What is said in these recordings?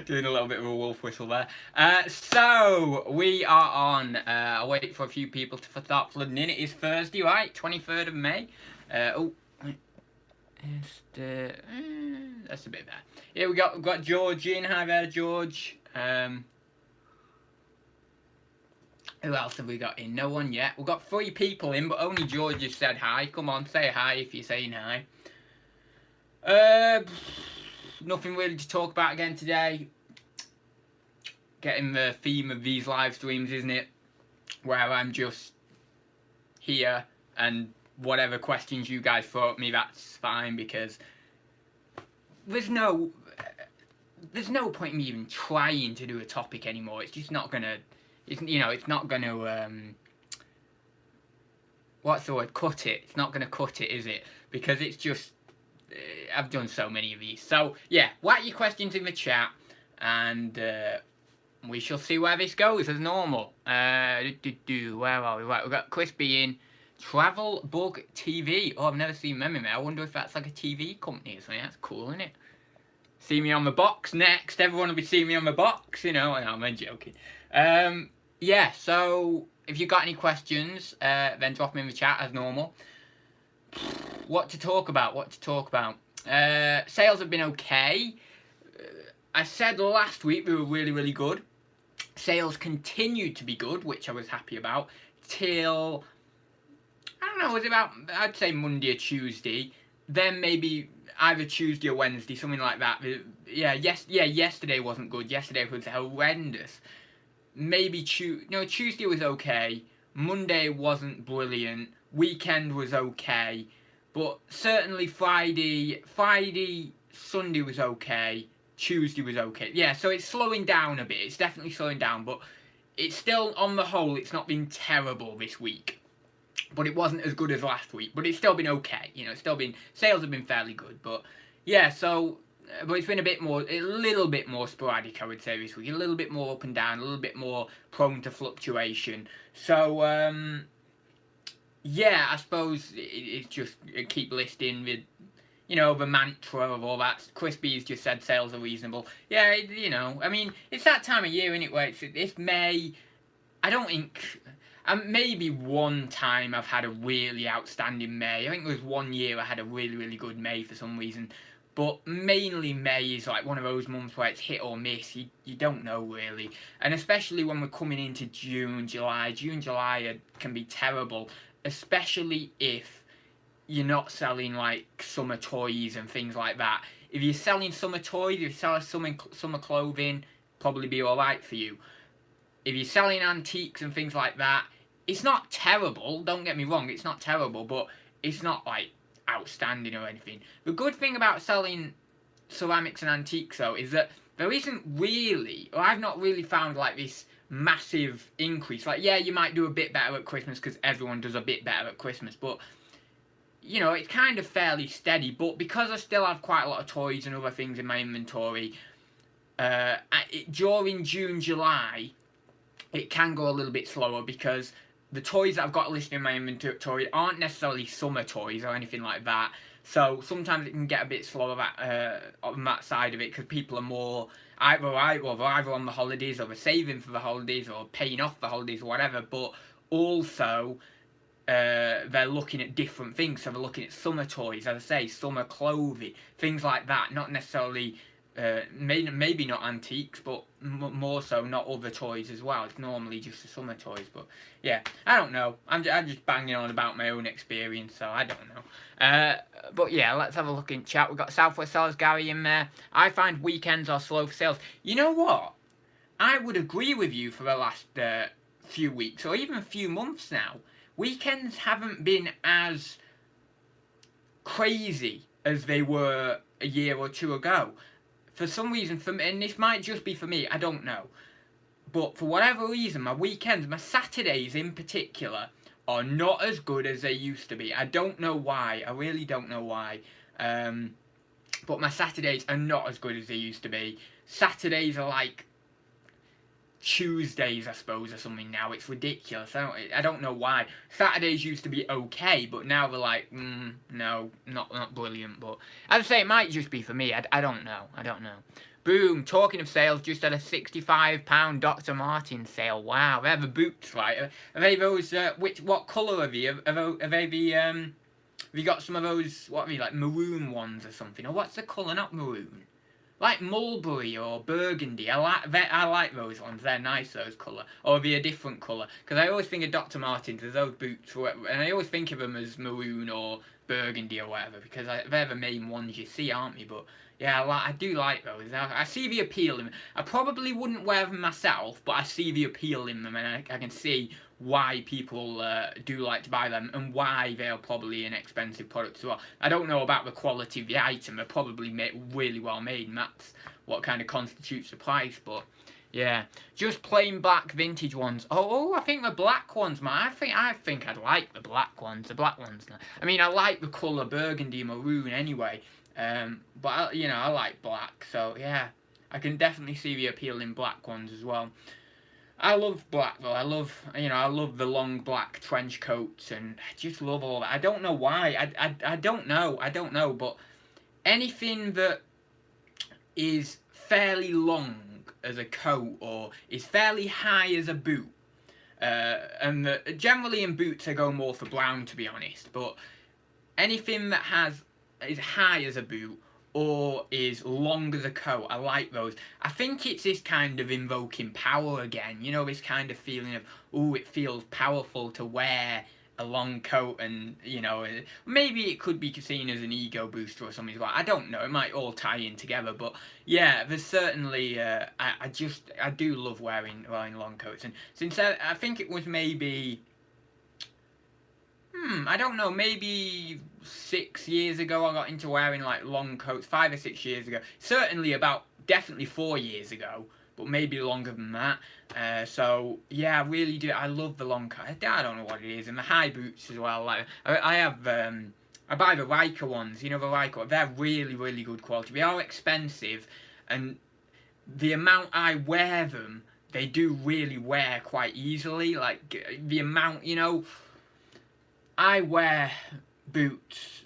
Doing a little bit of a wolf whistle there. So we are on. I'll wait for a few people to start flooding in. It is Thursday, right? 23rd of May. That's a bit bad. Yeah, we've got George in. Hi there, George. Who else have we got in? No one yet. We've got 3 people in, but only George has said hi. Come on, say hi if you're saying hi. Nothing really to talk about again today. Getting the theme of these live streams, isn't it? Where I'm just here and whatever questions you guys throw at me, that's fine, because there's no point in me even trying to do a topic anymore. It's just not gonna. It's not gonna. What's the word? Cut it. It's not gonna cut it, is it? Because it's just. I've done so many of these. So yeah, whack your questions in the chat, and we shall see where this goes as normal. Where are we? Right, we've got Crispy in. Travel Bug TV. Oh, I've never seen them in there. I wonder if that's like a TV company or something. That's cool, isn't it? See me on the box next. Everyone will be seeing me on the box, No, I'm joking. Yeah, so if you've got any questions, then drop them in the chat as normal. What to talk about? Sales have been okay. I said last week they were really, really good. Sales continued to be good, which I was happy about, till, I don't know, it was about, I'd say Monday or Tuesday. Then maybe either Tuesday or Wednesday, something like that. Yesterday wasn't good. Yesterday was horrendous. Maybe Tuesday was okay. Monday wasn't brilliant. Weekend was okay. But certainly Friday, Sunday was okay. Tuesday was okay. Yeah, so it's slowing down a bit. It's definitely slowing down, but it's still, on the whole, it's not been terrible this week. But it wasn't as good as last week. But it's still been okay. Sales have been fairly good. But yeah, so, but it's been a little bit more sporadic, I would say, this week. A little bit more up and down, a little bit more prone to fluctuation. So, yeah, I suppose it's just keep listing with, the mantra of all that. Crispy's just said sales are reasonable. Yeah, I mean, it's that time of year, isn't it, where it's May. I don't think, maybe one time I've had a really outstanding May. I think there was one year I had a really, really good May for some reason. But mainly May is like one of those months where it's hit or miss. You don't know really. And especially when we're coming into June, July. June, July can be terrible. Especially if you're not selling like summer toys and things like that. If you're selling summer toys, if you're selling summer clothing, probably be alright for you. If you're selling antiques and things like that, it's not terrible, don't get me wrong, it's not terrible, but it's not like outstanding or anything. The good thing about selling ceramics and antiques though is that there isn't really, or I've not really found like this massive increase. Like, yeah, you might do a bit better at Christmas because everyone does a bit better at Christmas, but it's kind of fairly steady. But because I still have quite a lot of toys and other things in my inventory, during June, July, it can go a little bit slower because the toys that I've got listed in my inventory aren't necessarily summer toys or anything like that. So sometimes it can get a bit slower on that side of it because people are more either on the holidays or they're saving for the holidays or paying off the holidays or whatever. But also they're looking at different things. So they're looking at summer toys, as I say, summer clothing, things like that. Not necessarily. Maybe not antiques, but more so not other toys as well. It's normally just the summer toys, but yeah, I don't know. I'm just banging on about my own experience, so I don't know. But yeah, let's have a look in chat. We've got Southwest Sellers Gary in there. I find weekends are slow for sales. You know what? I would agree with you for the last few weeks, or even a few months now. Weekends haven't been as crazy as they were a year or two ago. For some reason, and this might just be for me, I don't know. But for whatever reason, my weekends, my Saturdays in particular, are not as good as they used to be. I don't know why. I really don't know why. But my Saturdays are not as good as they used to be. Saturdays are like Tuesdays, I suppose, or something now. It's ridiculous. I don't know why. Saturdays used to be okay, but now they're like, no, not brilliant. But as I say, it might just be for me. I don't know. I don't know. Boom, talking of sales, just had a £65 Dr. Martens sale. Wow, they're the boots, right? Are they those, what colour are they? Are they the, have you got some of those, what are they, like maroon ones or something? Or what's the colour, not maroon? Like mulberry or burgundy. I like those ones. They're nice, those colour. Or are they a different colour? Because I always think of Dr. Martens as those boots, and I always think of them as maroon or burgundy or whatever, because they're the main ones you see, aren't they? But yeah, I do like those. I see the appeal in them. I probably wouldn't wear them myself, but I see the appeal in them, and I can see why people do like to buy them, and why they're probably an expensive product as well. I don't know about the quality of the item. They're probably really well made, and that's what kind of constitutes the price. But yeah, just plain black vintage ones. Oh, I think the black ones, man. I think I'd like the black ones. The black ones. I mean, I like the colour burgundy maroon anyway. But I like black, so yeah, I can definitely see the appeal in black ones as well. I love black though. I love the long black trench coats, and I just love all that. I don't know why. I don't know. But anything that is fairly long as a coat or is fairly high as a boot, and generally in boots I go more for brown, to be honest. But anything that is high as a boot or is long as a coat, I like those. I think it's this kind of invoking power again, this kind of feeling of, ooh, it feels powerful to wear a long coat, and maybe it could be seen as an ego booster or something as well. I don't know, it might all tie in together, but yeah, there's certainly I do love wearing long coats. And since I think it was maybe I don't know, maybe 6 years ago I got into wearing like long coats, 5 or 6 years ago. Certainly definitely 4 years ago, but maybe longer than that. So yeah, I really do. I love the long coat. I don't know what it is, and the high boots as well. Like I have, I buy the Riker ones. The Riker. They're really, really good quality. They are expensive, and the amount I wear them, they do really wear quite easily. Like the amount, I wear boots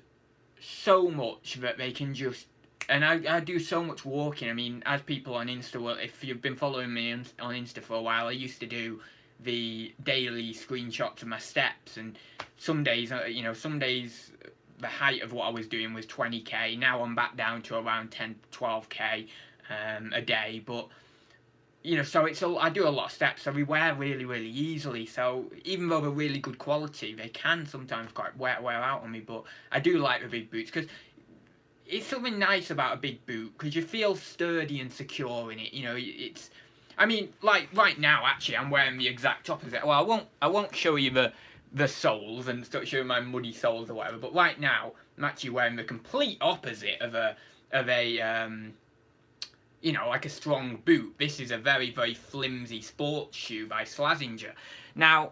so much that they can just, and I do so much walking. I mean, as people on Insta, well, if you've been following me on Insta for a while, I used to do the daily screenshots of my steps, and some days, the height of what I was doing was 20k. Now I'm back down to around 10, 12k a day, but so I do a lot of steps, so we wear really, really easily. So even though they're really good quality, they can sometimes quite wear out on me. But I do like the big boots, because it's something nice about a big boot, because you feel sturdy and secure in it. I mean, like right now, actually, I'm wearing the exact opposite. Well, I won't show you the soles and start showing my muddy soles or whatever. But right now, I'm actually wearing the complete opposite of a like a strong boot. This is a very, very flimsy sports shoe by Slazenger. Now,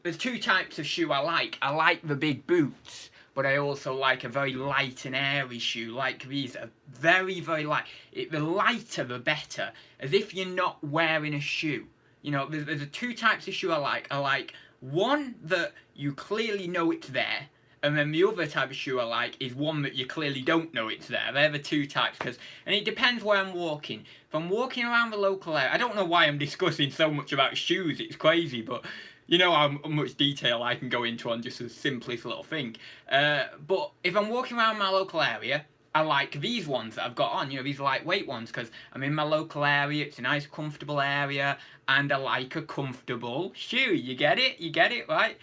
there's two types of shoe I like. I like the big boots, but I also like a very light and airy shoe. Like these are very, very light. The lighter, the better. As if you're not wearing a shoe. There's two types of shoe I like. I like one that you clearly know it's there, and then the other type of shoe I like is one that you clearly don't know it's there. They're the two types, and it depends where I'm walking. If I'm walking around the local area, I don't know why I'm discussing so much about shoes, it's crazy, but you know how much detail I can go into on just the simplest little thing. But if I'm walking around my local area, I like these ones that I've got on, these lightweight ones, because I'm in my local area, it's a nice comfortable area, and I like a comfortable shoe. You get it, right?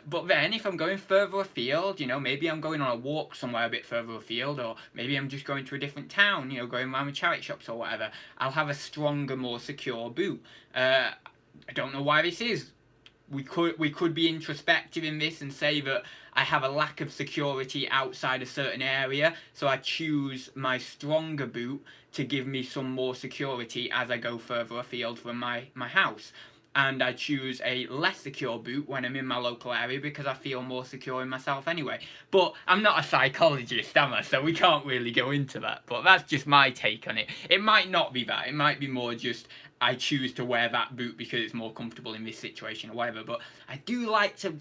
But then if I'm going further afield, maybe I'm going on a walk somewhere a bit further afield, or maybe I'm just going to a different town, going around the charity shops or whatever, I'll have a stronger, more secure boot. I don't know why this is. We could be introspective in this and say that I have a lack of security outside a certain area, so I choose my stronger boot to give me some more security as I go further afield from my house. and I choose a less secure boot when I'm in my local area because I feel more secure in myself anyway. But I'm not a psychologist, am I? So we can't really go into that. But that's just my take on it. It might not be that. It might be more just I choose to wear that boot because it's more comfortable in this situation or whatever. But I do like to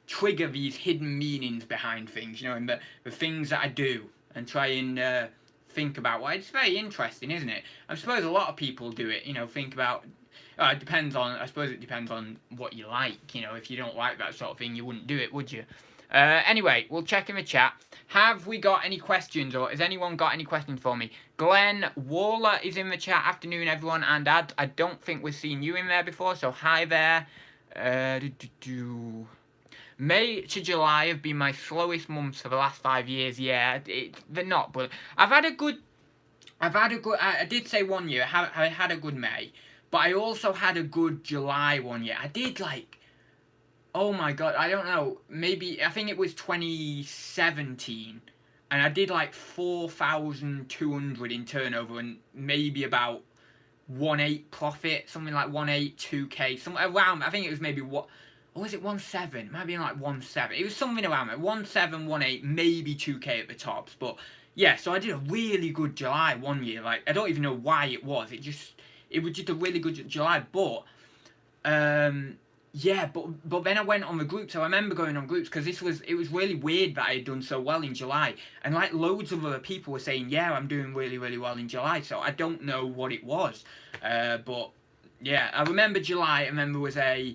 trigger these hidden meanings behind things, and the things that I do, and try and think about. Well, it's very interesting, isn't it? I suppose a lot of people do it. Think about. It depends on. I suppose it depends on what you like. If you don't like that sort of thing, you wouldn't do it, would you? Anyway, we'll check in the chat. Have we got any questions, or has anyone got any questions for me? Glenn Waller is in the chat. Afternoon, everyone, and I don't think we've seen you in there before, so hi there. May to July have been my slowest months for the last 5 years. Yeah, they're not, but I did say 1 year, I had a good May, but I also had a good July 1 year. I did oh my god, I don't know, I think it was 2017, and I did 4,200 in turnover and maybe about 1.8 profit, something like 1.8, 2k, somewhere around. I think it was maybe what. Or was it 1.7? It might have been 1.7. It was something around there. 1.7, 1.8, maybe 2k at the tops. But yeah, so I did a really good July 1 year. I don't even know why it was. It was just a really good July. But yeah, but then I went on the groups. So I remember going on groups because it was really weird that I had done so well in July. And loads of other people were saying, yeah, I'm doing really, really well in July. So I don't know what it was. But yeah, I remember July, and then there was a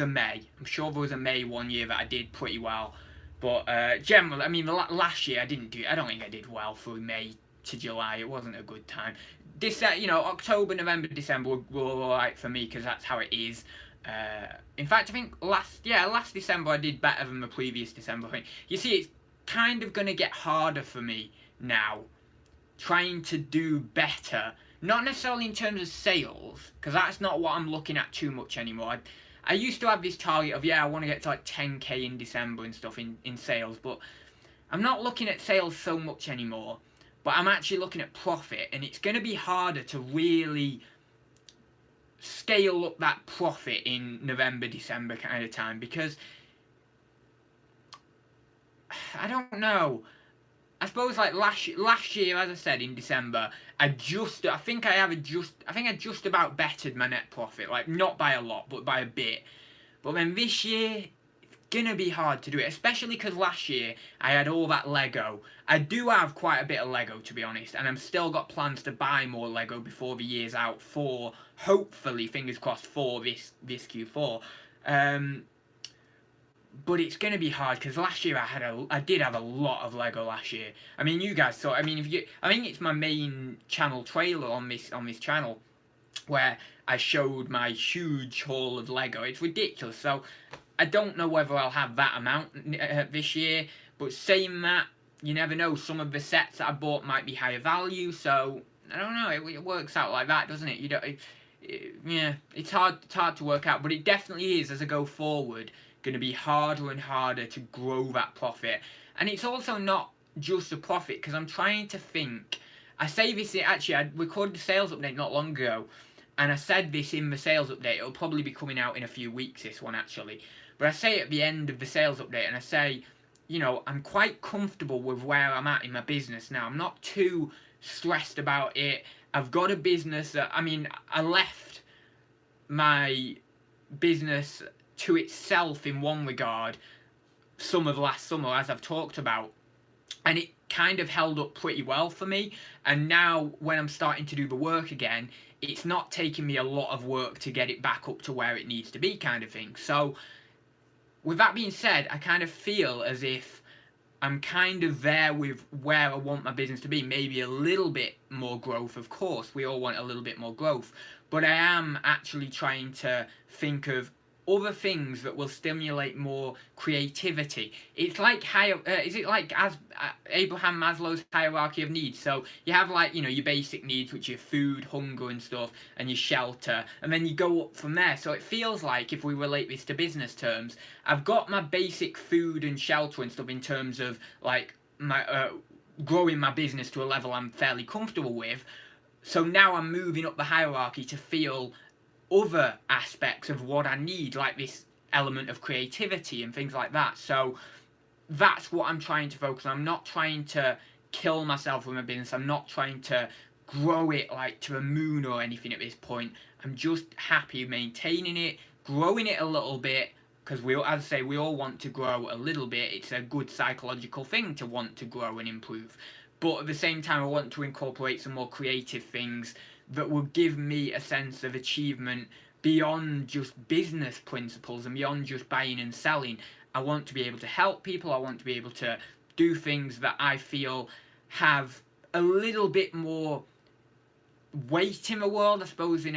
May. I'm sure there was a May 1 year that I did pretty well. But generally, I mean, last year I don't think I did well through May to July. It wasn't a good time. October, November, December were alright for me because that's how it is. In fact, I think last December I did better than the previous December. I think. You see, it's kind of going to get harder for me now, trying to do better. Not necessarily in terms of sales, because that's not what I'm looking at too much anymore. I used to have this target of, I want to get to 10k in December and stuff in sales, but I'm not looking at sales so much anymore, but I'm actually looking at profit, and it's going to be harder to really scale up that profit in November, December kind of time, because I don't know. I suppose last year, as I said, in December, I think I just about bettered my net profit, not by a lot, but by a bit. But then this year, it's gonna be hard to do it, especially because last year I had all that Lego. I do have quite a bit of Lego, to be honest, and I've still got plans to buy more Lego before the year's out for, hopefully, fingers crossed, for this Q4. But it's going to be hard because last year I did have a lot of Lego last year. I mean, you guys saw. I think it's my main channel trailer on this channel, where I showed my huge haul of Lego. It's ridiculous. So I don't know whether I'll have that amount this year. But saying that, you never know. Some of the sets that I bought might be higher value. So I don't know. It works out like that, doesn't it? It's hard to work out. But it definitely is, as I go forward, going to be harder and harder to grow that profit. And it's also not just a profit, because I'm trying to think. I say this, actually, I recorded the sales update not long ago, and I said this in the sales update. It'll probably be coming out in a few weeks, this one, actually. But I say at the end of the sales update, and I say, I'm quite comfortable with where I'm at in my business now. I'm not too stressed about it. I've got a business that, I left my business to itself in one regard some of last summer, as I've talked about, and it kind of held up pretty well for me. And now when I'm starting to do the work again, it's not taking me a lot of work to get it back up to where it needs to be, kind of thing. So with that being said, I kind of feel as if I'm kind of there with where I want my business to be. Maybe a little bit more growth, of course. We all want a little bit more growth. But I am actually trying to think of other things that will stimulate more creativity. It's like Abraham Maslow's hierarchy of needs. So you have your basic needs, which are food, hunger and stuff, and your shelter, and then you go up from there. So it feels like, if we relate this to business terms, I've got my basic food and shelter and stuff in terms of my growing my business to a level I'm fairly comfortable with. So now I'm moving up the hierarchy to feel other aspects of what I need, like this element of creativity and things like that. So that's what I'm trying to focus on. I'm not trying to kill myself with my business. I'm not trying to grow it like to the moon or anything at this point. I'm just happy maintaining it, growing it a little bit, because we, as I say, we all want to grow a little bit. It's a good psychological thing to want to grow and improve. But at the same time, I want to incorporate some more creative things that will give me a sense of achievement beyond just business principles and beyond just buying and selling. I want to be able to help people. I want to be able to do things that I feel have a little bit more weight in the world, I suppose, in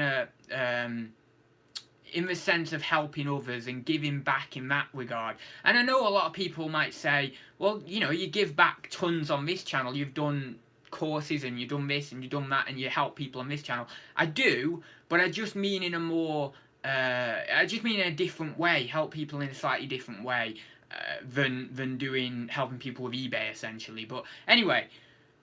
the sense of helping others and giving back in that regard. And I know a lot of people might say, well, you know, you give back tons on this channel. You've done courses and you've done this and you've done that and you help people on this channel. I do, but I just mean in a more I just mean in a different way, help people in a slightly different way than helping people with eBay, essentially. But anyway,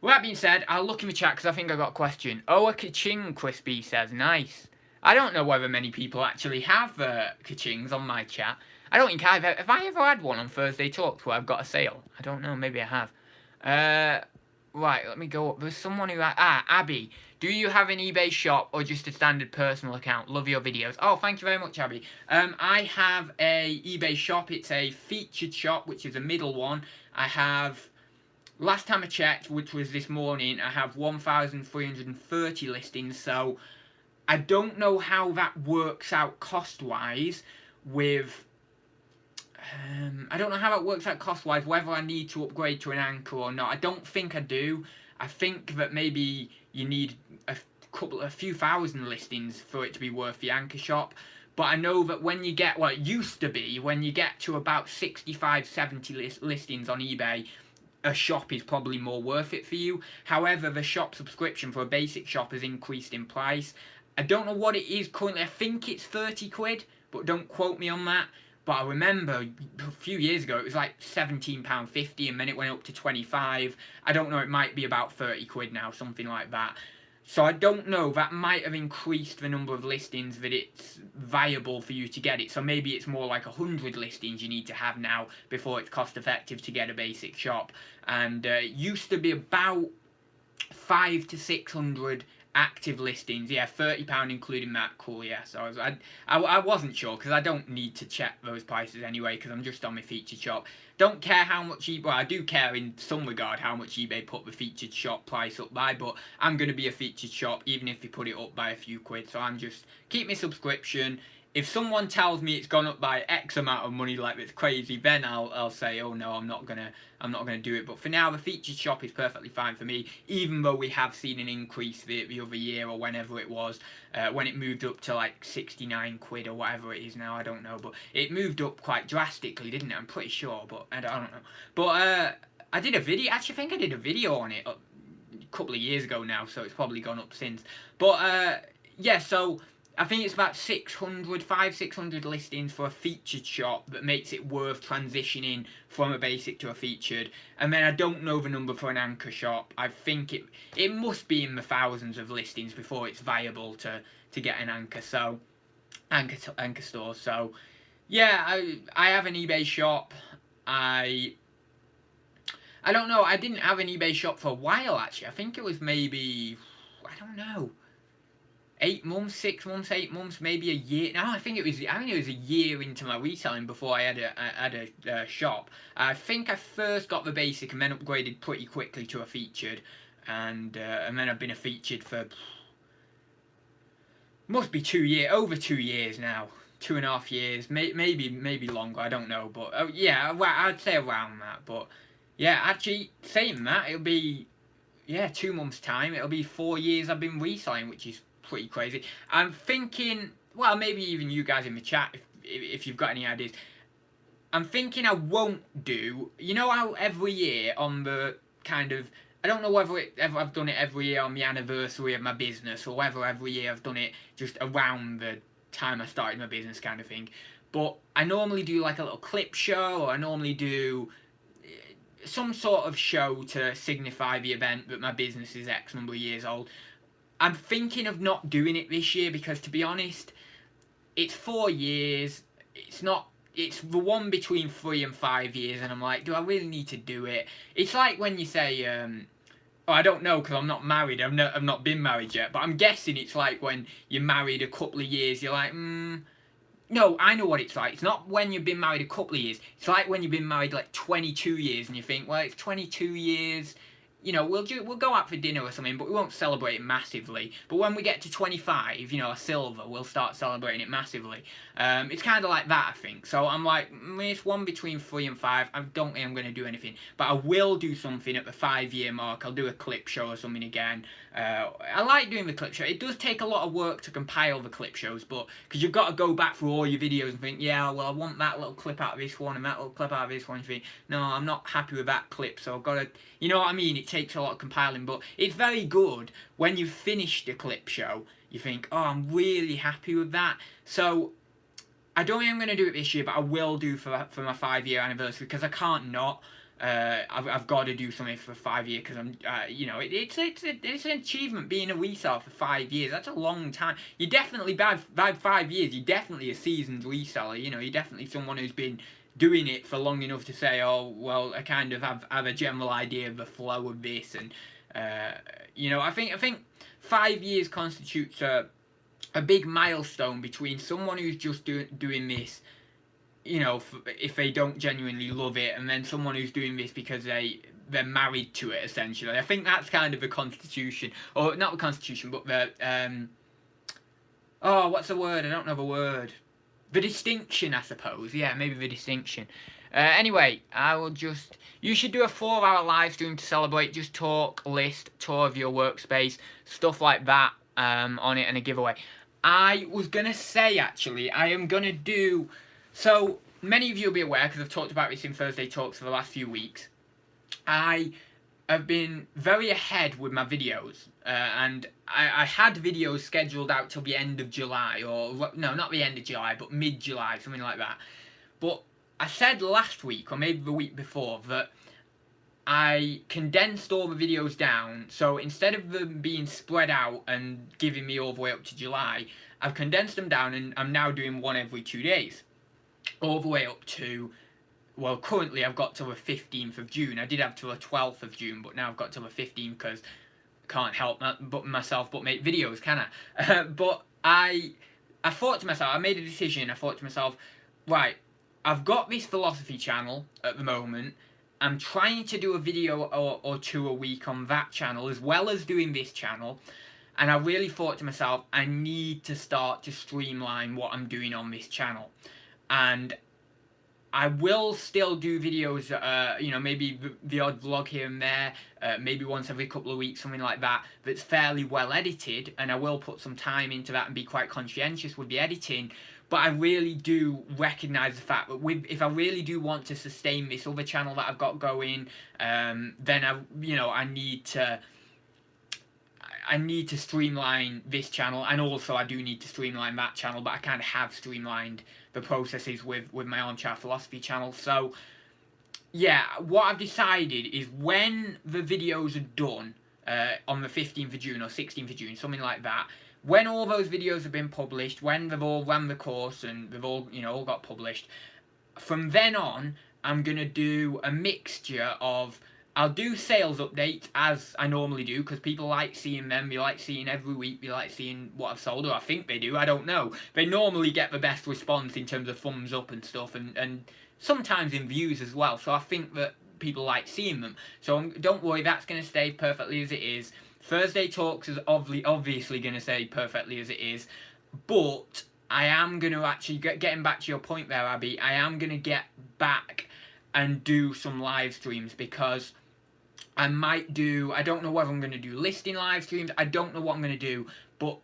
with that being said, I'll look in the chat because I think I got a question. Oh, a ka-ching, Crispy says. Nice. I don't know whether many people actually have ka-chings on my chat. I don't think I've... Have I ever had one on Thursday Talks where I've got a sale? I don't know. Maybe I have. Right, let me go up. There's someone who... Abby. Do you have an eBay shop or just a standard personal account? Love your videos. Oh, thank you very much, Abby. I have a eBay shop. It's a featured shop, which is a middle one. I have... Last time I checked, which was this morning, I have 1,330 listings, so I don't know how that works out cost-wise with... I don't know how that works out cost-wise, whether I need to upgrade to an anchor or not. I don't think I do. I think that maybe you need a few thousand listings for it to be worth the anchor shop. But I know that when you get, well, it used to be, when you get to about 65, 70 listings on eBay, a shop is probably more worth it for you. However, the shop subscription for a basic shop has increased in price. I don't know what it is currently. I think it's 30 quid, but don't quote me on that. But I remember a few years ago it was like £17.50 and then it went up to 25. I don't know, it might be about 30 quid now, something like that. So I don't know, that might have increased the number of listings that it's viable for you to get it. So maybe it's more like 100 listings you need to have now before it's cost effective to get a basic shop. And it used to be about 500 to 600 active listings. Yeah, £30 including that. Cool, yeah. So I wasn't sure because I don't need to check those prices anyway because I'm just on my featured shop. Don't care how much eBay, well, I do care in some regard how much eBay put the featured shop price up by, but I'm going to be a featured shop even if they put it up by a few quid. So I'm just, keep my subscription. If someone tells me it's gone up by X amount of money like it's crazy, then I'll say, oh no, I'm not gonna do it. But for now, the featured shop is perfectly fine for me, even though we have seen an increase the other year or whenever it was, when it moved up to like 69 quid or whatever it is now, I don't know. But it moved up quite drastically, didn't it? I'm pretty sure, but I don't know. But I did a video, actually I think I did a video on it a couple of years ago now, so it's probably gone up since. But yeah, so I think it's about 600 listings for a featured shop that makes it worth transitioning from a basic to a featured. And then I don't know the number for an anchor shop. I think it must be in the thousands of listings before it's viable to get an anchor. So anchor store. So yeah, I have an eBay shop. I don't know. I didn't have an eBay shop for a while actually. I think it was maybe, I don't know, 8 months, 6 months, 8 months, maybe a year. No, I think it was a year into my reselling before I had a shop. I think I first got the basic and then upgraded pretty quickly to a featured, and then I've been a featured for must be over 2 years now, 2.5 years, maybe longer. I don't know, but yeah, well, I'd say around that. But yeah, actually saying that, it'll be 2 months time. It'll be 4 years I've been reselling, which is pretty crazy. I'm thinking, well, maybe even you guys in the chat, if you've got any ideas. I'm thinking I won't do, you know how every year on the kind of, I don't know whether I've done it every year on the anniversary of my business, or whether every year I've done it just around the time I started my business kind of thing. But I normally do like a little clip show, or I normally do some sort of show to signify the event that my business is X number of years old. I'm thinking of not doing it this year because, to be honest, it's 4 years. It's not. It's the one between 3 and 5 years, and I'm like, do I really need to do it? It's like when you say, oh, I don't know because I'm not married. I've not been married yet, but I'm guessing it's like when you're married a couple of years. You're like, no, I know what it's like. It's not when you've been married a couple of years. It's like when you've been married like 22 years, and you think, well, it's 22 years. You know, we'll go out for dinner or something, but we won't celebrate it massively. But when we get to 25, you know, a silver, we'll start celebrating it massively. It's kind of like that, I think. So I'm like, it's one between 3 and 5. I don't think I'm going to do anything, but I will do something at the 5-year mark. I'll do a clip show or something again. I like doing the clip show. It does take a lot of work to compile the clip shows, but because you've got to go back through all your videos and think, yeah, well, I want that little clip out of this one and that little clip out of this one. You think, no, I'm not happy with that clip, so I've got to, you know what I mean? It takes a lot of compiling, but it's very good when you've finished a clip show. You think, oh, I'm really happy with that. So I don't think I'm going to do it this year, but I will do for my 5-year anniversary because I can't not. I've got to do something for 5 years because I'm, you know, it's an achievement being a reseller for 5 years. That's a long time. You definitely by 5 years, you're definitely a seasoned reseller. You know, you're definitely someone who's been doing it for long enough to say, oh, well, I kind of have a general idea of the flow of this, and you know, I think 5 years constitutes a big milestone between someone who's just doing this, you know, if they don't genuinely love it, and then someone who's doing this because they're married to it, essentially. I think that's kind of the constitution, or not the constitution, but the oh, what's the word? I don't know the word. The distinction, I suppose. Yeah, maybe the distinction. Anyway, I will just... You should do a 4-hour live stream to celebrate. Just talk, list, tour of your workspace, stuff like that on it, and a giveaway. I was going to say, actually, I am going to do... So, many of you will be aware, because I've talked about this in Thursday Talks for the last few weeks. I have been very ahead with my videos, and I had videos scheduled out till the end of July, or no, not the end of July, but mid-July, something like that. But I said last week, or maybe the week before, that I condensed all the videos down, so instead of them being spread out and giving me all the way up to July, I've condensed them down, and I'm now doing one every 2 days, all the way up to... Well, currently I've got till the 15th of June. I did have till the 12th of June, but now I've got till the 15th because I can't help myself but make videos, can I? But I thought to myself, I made a decision. I thought to myself, right, I've got this philosophy channel at the moment. I'm trying to do a video or two a week on that channel as well as doing this channel. And I really thought to myself, I need to start to streamline what I'm doing on this channel. And I will still do videos, you know, maybe the odd vlog here and there, maybe once every couple of weeks, something like that, that's fairly well edited, and I will put some time into that and be quite conscientious with the editing. But I really do recognise the fact that if I really do want to sustain this other channel that I've got going, then I need to streamline this channel, and also I do need to streamline that channel, but I kind of have streamlined the processes with my Armchair Philosophy channel. So yeah, what I've decided is when the videos are done on the 15th of June or 16th of June, something like that, when all those videos have been published, when they've all run the course and they've all, you know, all got published, from then on I'm gonna do a mixture of... I'll do sales updates as I normally do, because people like seeing them. They like seeing every week. They like seeing what I've sold, or I think they do. I don't know. They normally get the best response in terms of thumbs up and stuff, and sometimes in views as well. So I think that people like seeing them. So don't worry, that's going to stay perfectly as it is. Thursday Talks is obviously going to stay perfectly as it is. But I am going to actually, getting back to your point there, Abby, I am going to get back and do some live streams, because I might do... I don't know whether I'm going to do listing live streams. I don't know what I'm going to do, but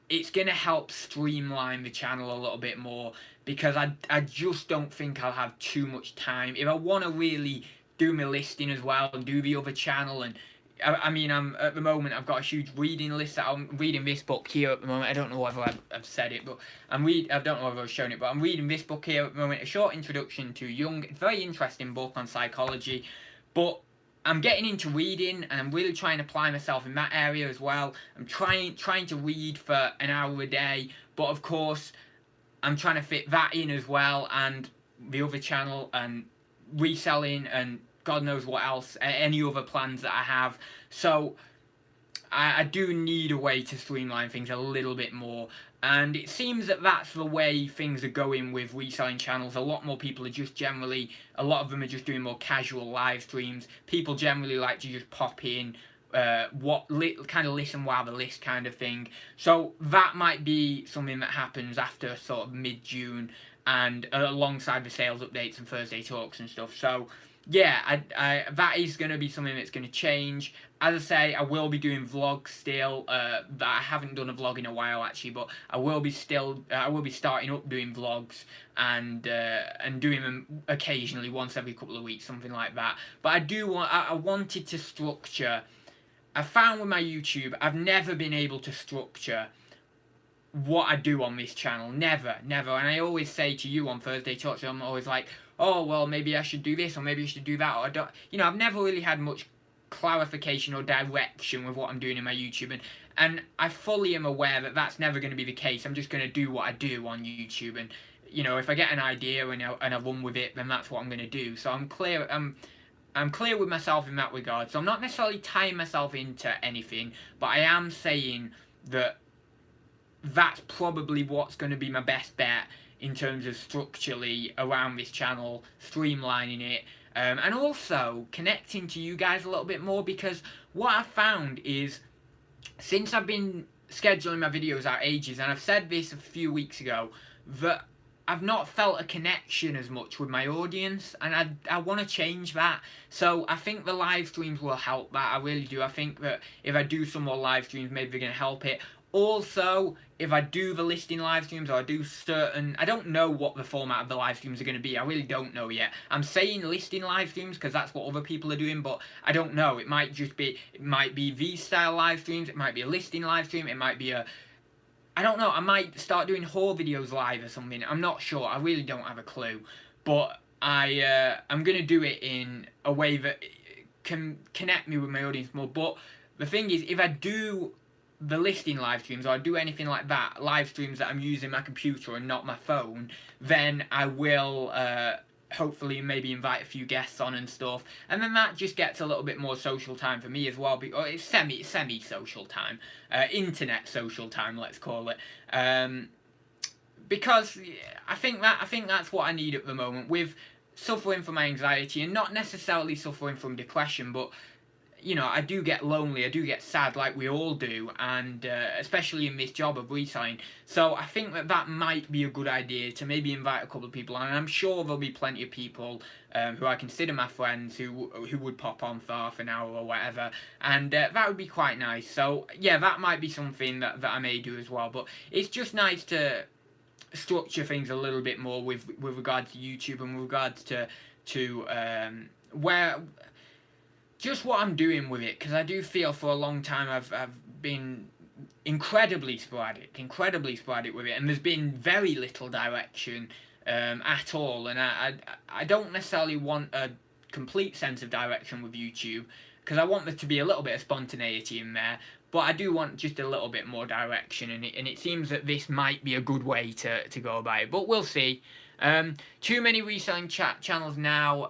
it's going to help streamline the channel a little bit more, because I just don't think I'll have too much time. If I want to really do my listing as well and do the other channel, and I mean, at the moment I've got a huge reading list that I'm reading this book here at the moment. I don't know whether I've said it, but I don't know whether I've shown it, but I'm reading this book here at the moment, A Short Introduction to Jung. It's a very interesting book on psychology, but I'm getting into reading, and I'm really trying to apply myself in that area as well. I'm trying to read for an hour a day, but of course, I'm trying to fit that in as well, and the other channel, and reselling, and God knows what else, any other plans that I have. So I do need a way to streamline things a little bit more, and it seems that that's the way things are going with reselling channels. A lot more people are just generally, a lot of them are just doing more casual live streams. People generally like to just pop in, kind of listen while they list kind of thing. So that might be something that happens after sort of mid-June, and alongside the sales updates and Thursday talks and stuff. So yeah, that is going to be something that's going to change. As I say, I will be doing vlogs still. That I haven't done a vlog in a while actually, but I will be starting up doing vlogs, and doing them occasionally, once every couple of weeks, something like that. But I wanted to structure. I found with my YouTube, I've never been able to structure what I do on this channel. Never. And I always say to you on Thursday Talks, I'm always like, oh, well, maybe I should do this, or maybe I should do that, or I don't, I've never really had much clarification or direction with what I'm doing in my YouTube, and I fully am aware that that's never going to be the case. I'm just going to do what I do on YouTube, and if I get an idea and I run with it, then that's what I'm going to do. So I'm clear with myself in that regard. So I'm not necessarily tying myself into anything, but I am saying that that's probably what's going to be my best bet in terms of structurally around this channel, streamlining it, and also connecting to you guys a little bit more, because what I've found is, since I've been scheduling my videos out ages, and I've said this a few weeks ago, that I've not felt a connection as much with my audience, and I want to change that. So I think the live streams will help that. I really do. I think that if I do some more live streams, maybe they're going to help it. Also, if I do the listing live streams, or I do certain, I don't know what the format of the live streams are going to be. I really don't know yet. I'm saying listing live streams because that's what other people are doing, but I don't know. It might be these style live streams. It might be a listing live stream. It might be I don't know. I might start doing haul videos live or something. I'm not sure. I really don't have a clue. But I'm going to do it in a way that can connect me with my audience more. But the thing is, if I do the listing live streams, or I do anything like that, live streams that I'm using my computer and not my phone, then I will hopefully maybe invite a few guests on and stuff, and then that just gets a little bit more social time for me as well. It's semi-social time, internet social time, let's call it, because I think that's what I need at the moment, with suffering from anxiety, and not necessarily suffering from depression, but I do get lonely, I do get sad, like we all do, and especially in this job of reselling. So I think that might be a good idea, to maybe invite a couple of people, and I'm sure there'll be plenty of people who I consider my friends who would pop on for half an hour or whatever, and that would be quite nice. So yeah, that might be something that I may do as well. But it's just nice to structure things a little bit more with regards to YouTube, and with regards to where, just what I'm doing with it, because I do feel for a long time I've been incredibly sporadic with it, and there's been very little direction at all, and I don't necessarily want a complete sense of direction with YouTube, because I want there to be a little bit of spontaneity in there, but I do want just a little bit more direction, and it seems that this might be a good way to go about it, but we'll see. Too many reselling channels now,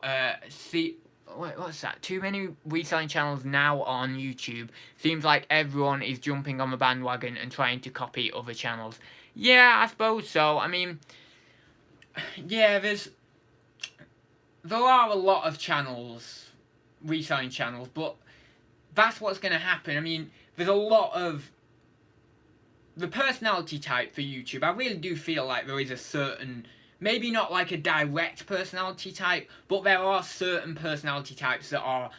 what's that? Too many reselling channels now on YouTube. Seems like everyone is jumping on the bandwagon and trying to copy other channels. Yeah, I suppose so. I mean, yeah, there are a lot of channels, reselling channels, but that's what's going to happen. I mean, there's a lot of the personality type for YouTube. I really do feel like there is a certain, maybe not like a direct personality type, but there are certain personality types that are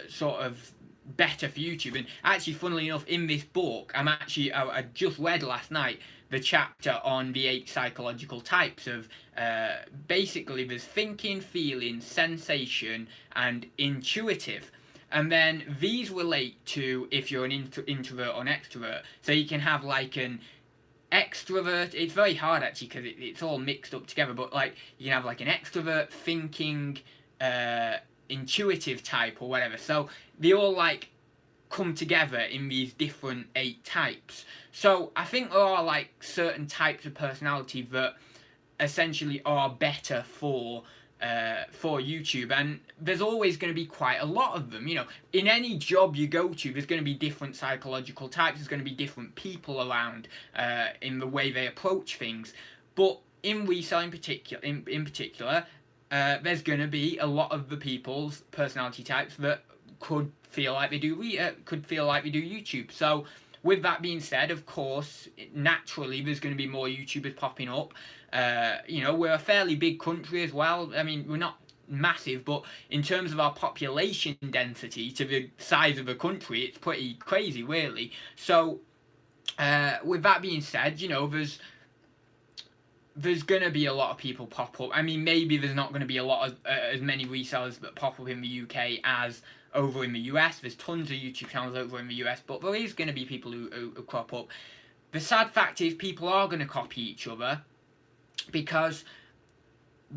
sort of better for YouTube. And actually, funnily enough, in this book, I just read last night the chapter on the 8 psychological types of, basically there's thinking, feeling, sensation, and intuitive. And then these relate to if you're an introvert or an extrovert. So you can have like an extrovert, it's very hard actually because it's all mixed up together, but like you can have like an extrovert, thinking, intuitive type or whatever. So they all like come together in these different 8 types. So I think there are like certain types of personality that essentially are better for YouTube, and there's always going to be quite a lot of them. You know, in any job you go to, there's going to be different psychological types. There's going to be different people around in the way they approach things. But in reselling in particular, there's going to be a lot of the people's personality types that could feel like they do YouTube. So with that being said, of course, naturally there's going to be more YouTubers popping up. You know, we're a fairly big country as well. I mean, we're not massive, but in terms of our population density to the size of the country, it's pretty crazy, really. So with that being said, you know, there's going to be a lot of people pop up. I mean, maybe there's not going to be a lot of as many resellers that pop up in the UK as over in the US. There's tons of YouTube channels over in the US, but there is going to be people who crop up. The sad fact is people are going to copy each other, because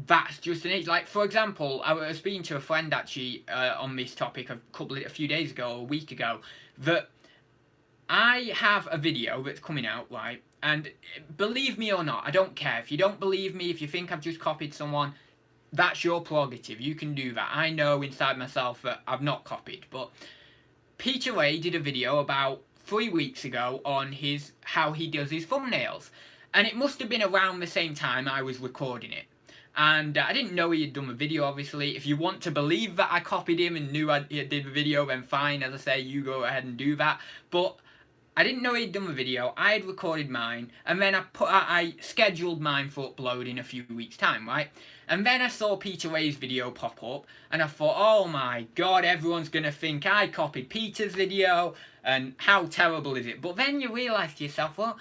that's just an age. Like, for example, I was speaking to a friend actually on this topic a few days ago, or a week ago, that I have a video that's coming out, right? And believe me or not, I don't care. If you don't believe me, if you think I've just copied someone, that's your prerogative. You can do that. I know inside myself that I've not copied. But Peter Ray did a video about 3 weeks ago on how he does his thumbnails. And it must have been around the same time I was recording it. And I didn't know he had done the video, obviously. If you want to believe that I copied him and knew I did the video, then fine. As I say, you go ahead and do that. But I didn't know he'd done the video. I had recorded mine, and then I scheduled mine for upload in a few weeks' time, right? And then I saw Peter Ray's video pop up, and I thought, oh my god, everyone's gonna think I copied Peter's video, and how terrible is it? But then you realise to yourself, well,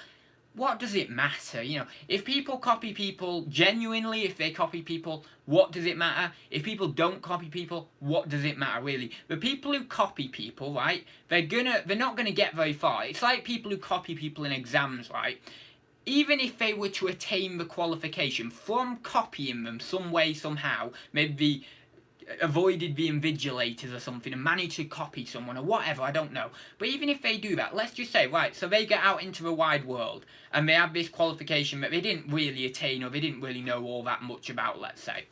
what does it matter? You know, if people copy people genuinely, if they copy people, what does it matter? If people don't copy people, what does it matter, really? The people who copy people, right, they're not gonna get very far. It's like people who copy people in exams, right? Even if they were to attain the qualification from copying them some way, somehow, maybe avoided the invigilators or something and managed to copy someone or whatever, I don't know. But even if they do that, let's just say, right, so they get out into the wide world and they have this qualification that they didn't really attain, or they didn't really know all that much about, let's say.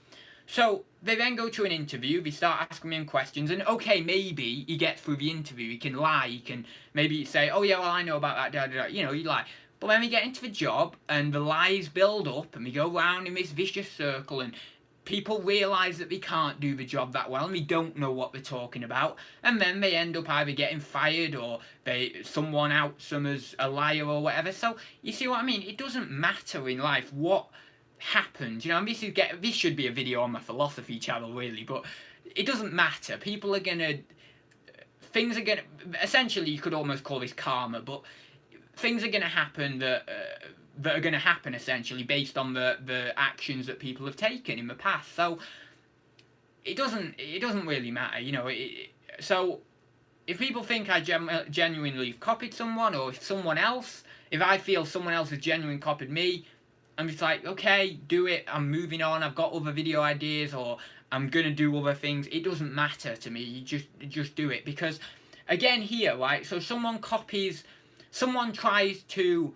So they then go to an interview, they start asking him questions, and okay, maybe he gets through the interview, he can lie, he can maybe say, oh yeah, well I know about that, da da da, you know, he lie. But when we get into the job and the lies build up and we go round in this vicious circle and people realise that they can't do the job that well and they don't know what they're talking about, and then they end up either getting fired or someone outs them as a liar or whatever. So you see what I mean? It doesn't matter in life what happens, you know. And this should be a video on my philosophy channel, really, but it doesn't matter. Things are gonna essentially, you could almost call this karma, but things are gonna happen that are going to happen essentially based on the actions that people have taken in the past. So it doesn't really matter, you know. So if people think I genuinely copied someone, or if I feel someone else has genuinely copied me, I'm just like, okay, do it, I'm moving on, I've got other video ideas, or I'm going to do other things. It doesn't matter to me. You just do it. Because again here, right, so someone tries to,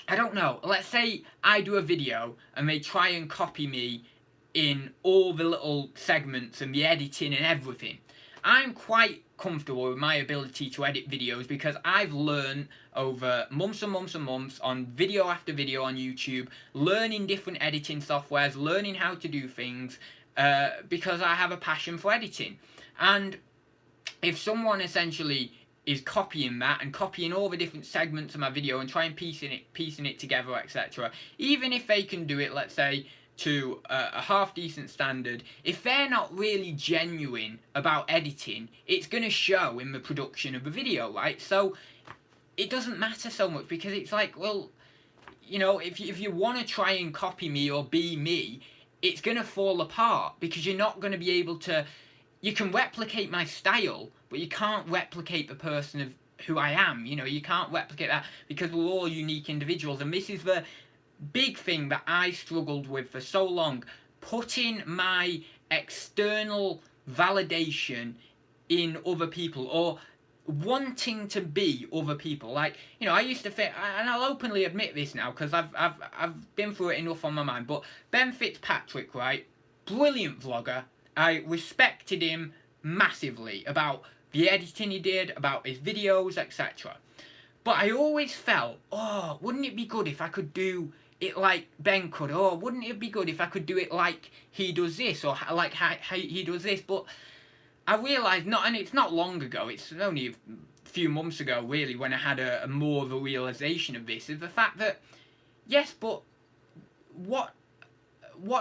I don't know, let's say I do a video and they try and copy me in all the little segments and the editing and everything. I'm quite comfortable with my ability to edit videos because I've learned over months and months and months on video after video on YouTube, learning different editing softwares, learning how to do things, because I have a passion for editing. And if someone essentially is copying that and copying all the different segments of my video and trying piecing it together, etc., even if they can do it, let's say, to a half decent standard, if they're not really genuine about editing, it's going to show in the production of the video, right? So it doesn't matter so much, because it's like, well, you know, if you want to try and copy me or be me, it's going to fall apart, because you're not going to be able to. You can replicate my style, but you can't replicate the person of who I am. You know, you can't replicate that, because we're all unique individuals. And this is the big thing that I struggled with for so long, putting my external validation in other people, or wanting to be other people. Like, you know, I used to think, and I'll openly admit this now because I've been through it enough on my mind, but Ben Fitzpatrick, right, brilliant vlogger. I respected him massively about the editing he did, about his videos, etc. But I always felt, oh, wouldn't it be good if I could do it like Ben could? Oh, wouldn't it be good if I could do it like he does this, or like how he does this? But I realised, and it's not long ago, it's only a few months ago really, when I had a more of a realisation of this, is the fact that, yes, but what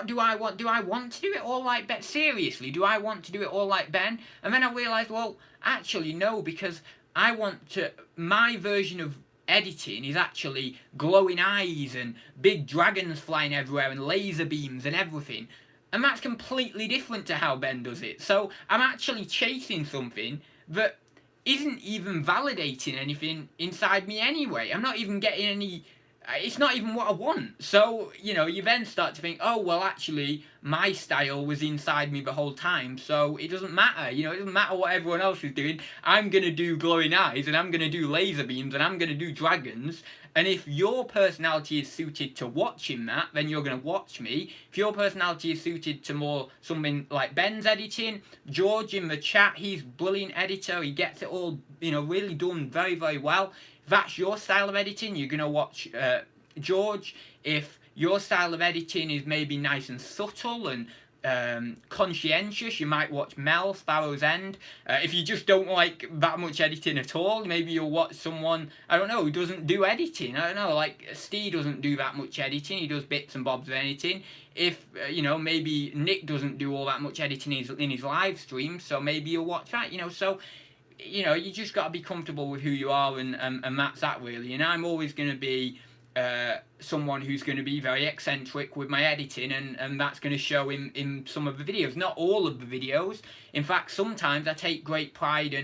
do I want? Do I want to do it all like Ben? Seriously, do I want to do it all like Ben? And then I realised, well, actually no, because I want to, my version of editing is actually glowing eyes and big dragons flying everywhere and laser beams and everything. And that's completely different to how Ben does it. So I'm actually chasing something that isn't even validating anything inside me anyway. I'm not even getting any... It's not even what I want. So, you know, you then start to think, oh, well, actually, my style was inside me the whole time, so it doesn't matter. You know, it doesn't matter what everyone else is doing. I'm going to do glowing eyes, and I'm going to do laser beams, and I'm going to do dragons. And if your personality is suited to watching that, then you're going to watch me. If your personality is suited to more something like Ben's editing, George in the chat, he's a brilliant editor. He gets it all, you know, really done very, very well. If that's your style of editing, you're going to watch George. If your style of editing is maybe nice and subtle and conscientious, you might watch Mel, Sparrow's End. If you just don't like that much editing at all, maybe you'll watch someone, I don't know, who doesn't do editing. I don't know, like Steve doesn't do that much editing, he does bits and bobs of editing. If, you know, maybe Nick doesn't do all that much editing in his live stream, so maybe you'll watch that, you know. So, you know, you just got to be comfortable with who you are, and that's that really. And I'm always going to be someone who's going to be very eccentric with my editing, and that's going to show in some of the videos. Not all of the videos. In fact, sometimes I take great pride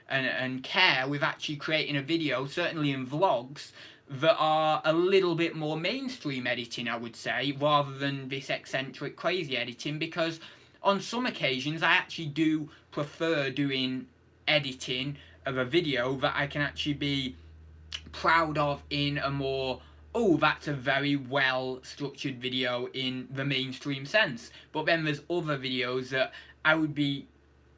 and care with actually creating a video, certainly in vlogs, that are a little bit more mainstream editing, I would say, rather than this eccentric, crazy editing, because on some occasions I actually do prefer doing editing of a video that I can actually be proud of in a more, oh, that's a very well structured video in the mainstream sense. But then there's other videos that I would be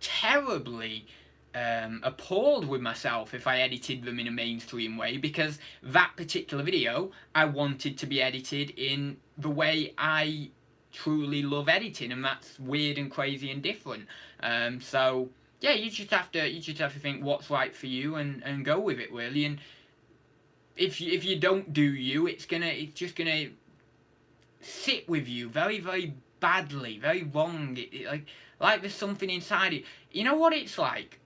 terribly appalled with myself if I edited them in a mainstream way, because that particular video I wanted to be edited in the way I truly love editing, and that's weird and crazy and different. So yeah, you just have to think what's right for you and go with it really. And if you don't do you, it's just gonna sit with you very, very badly, very wrong. Like there's something inside it. You know what it's like?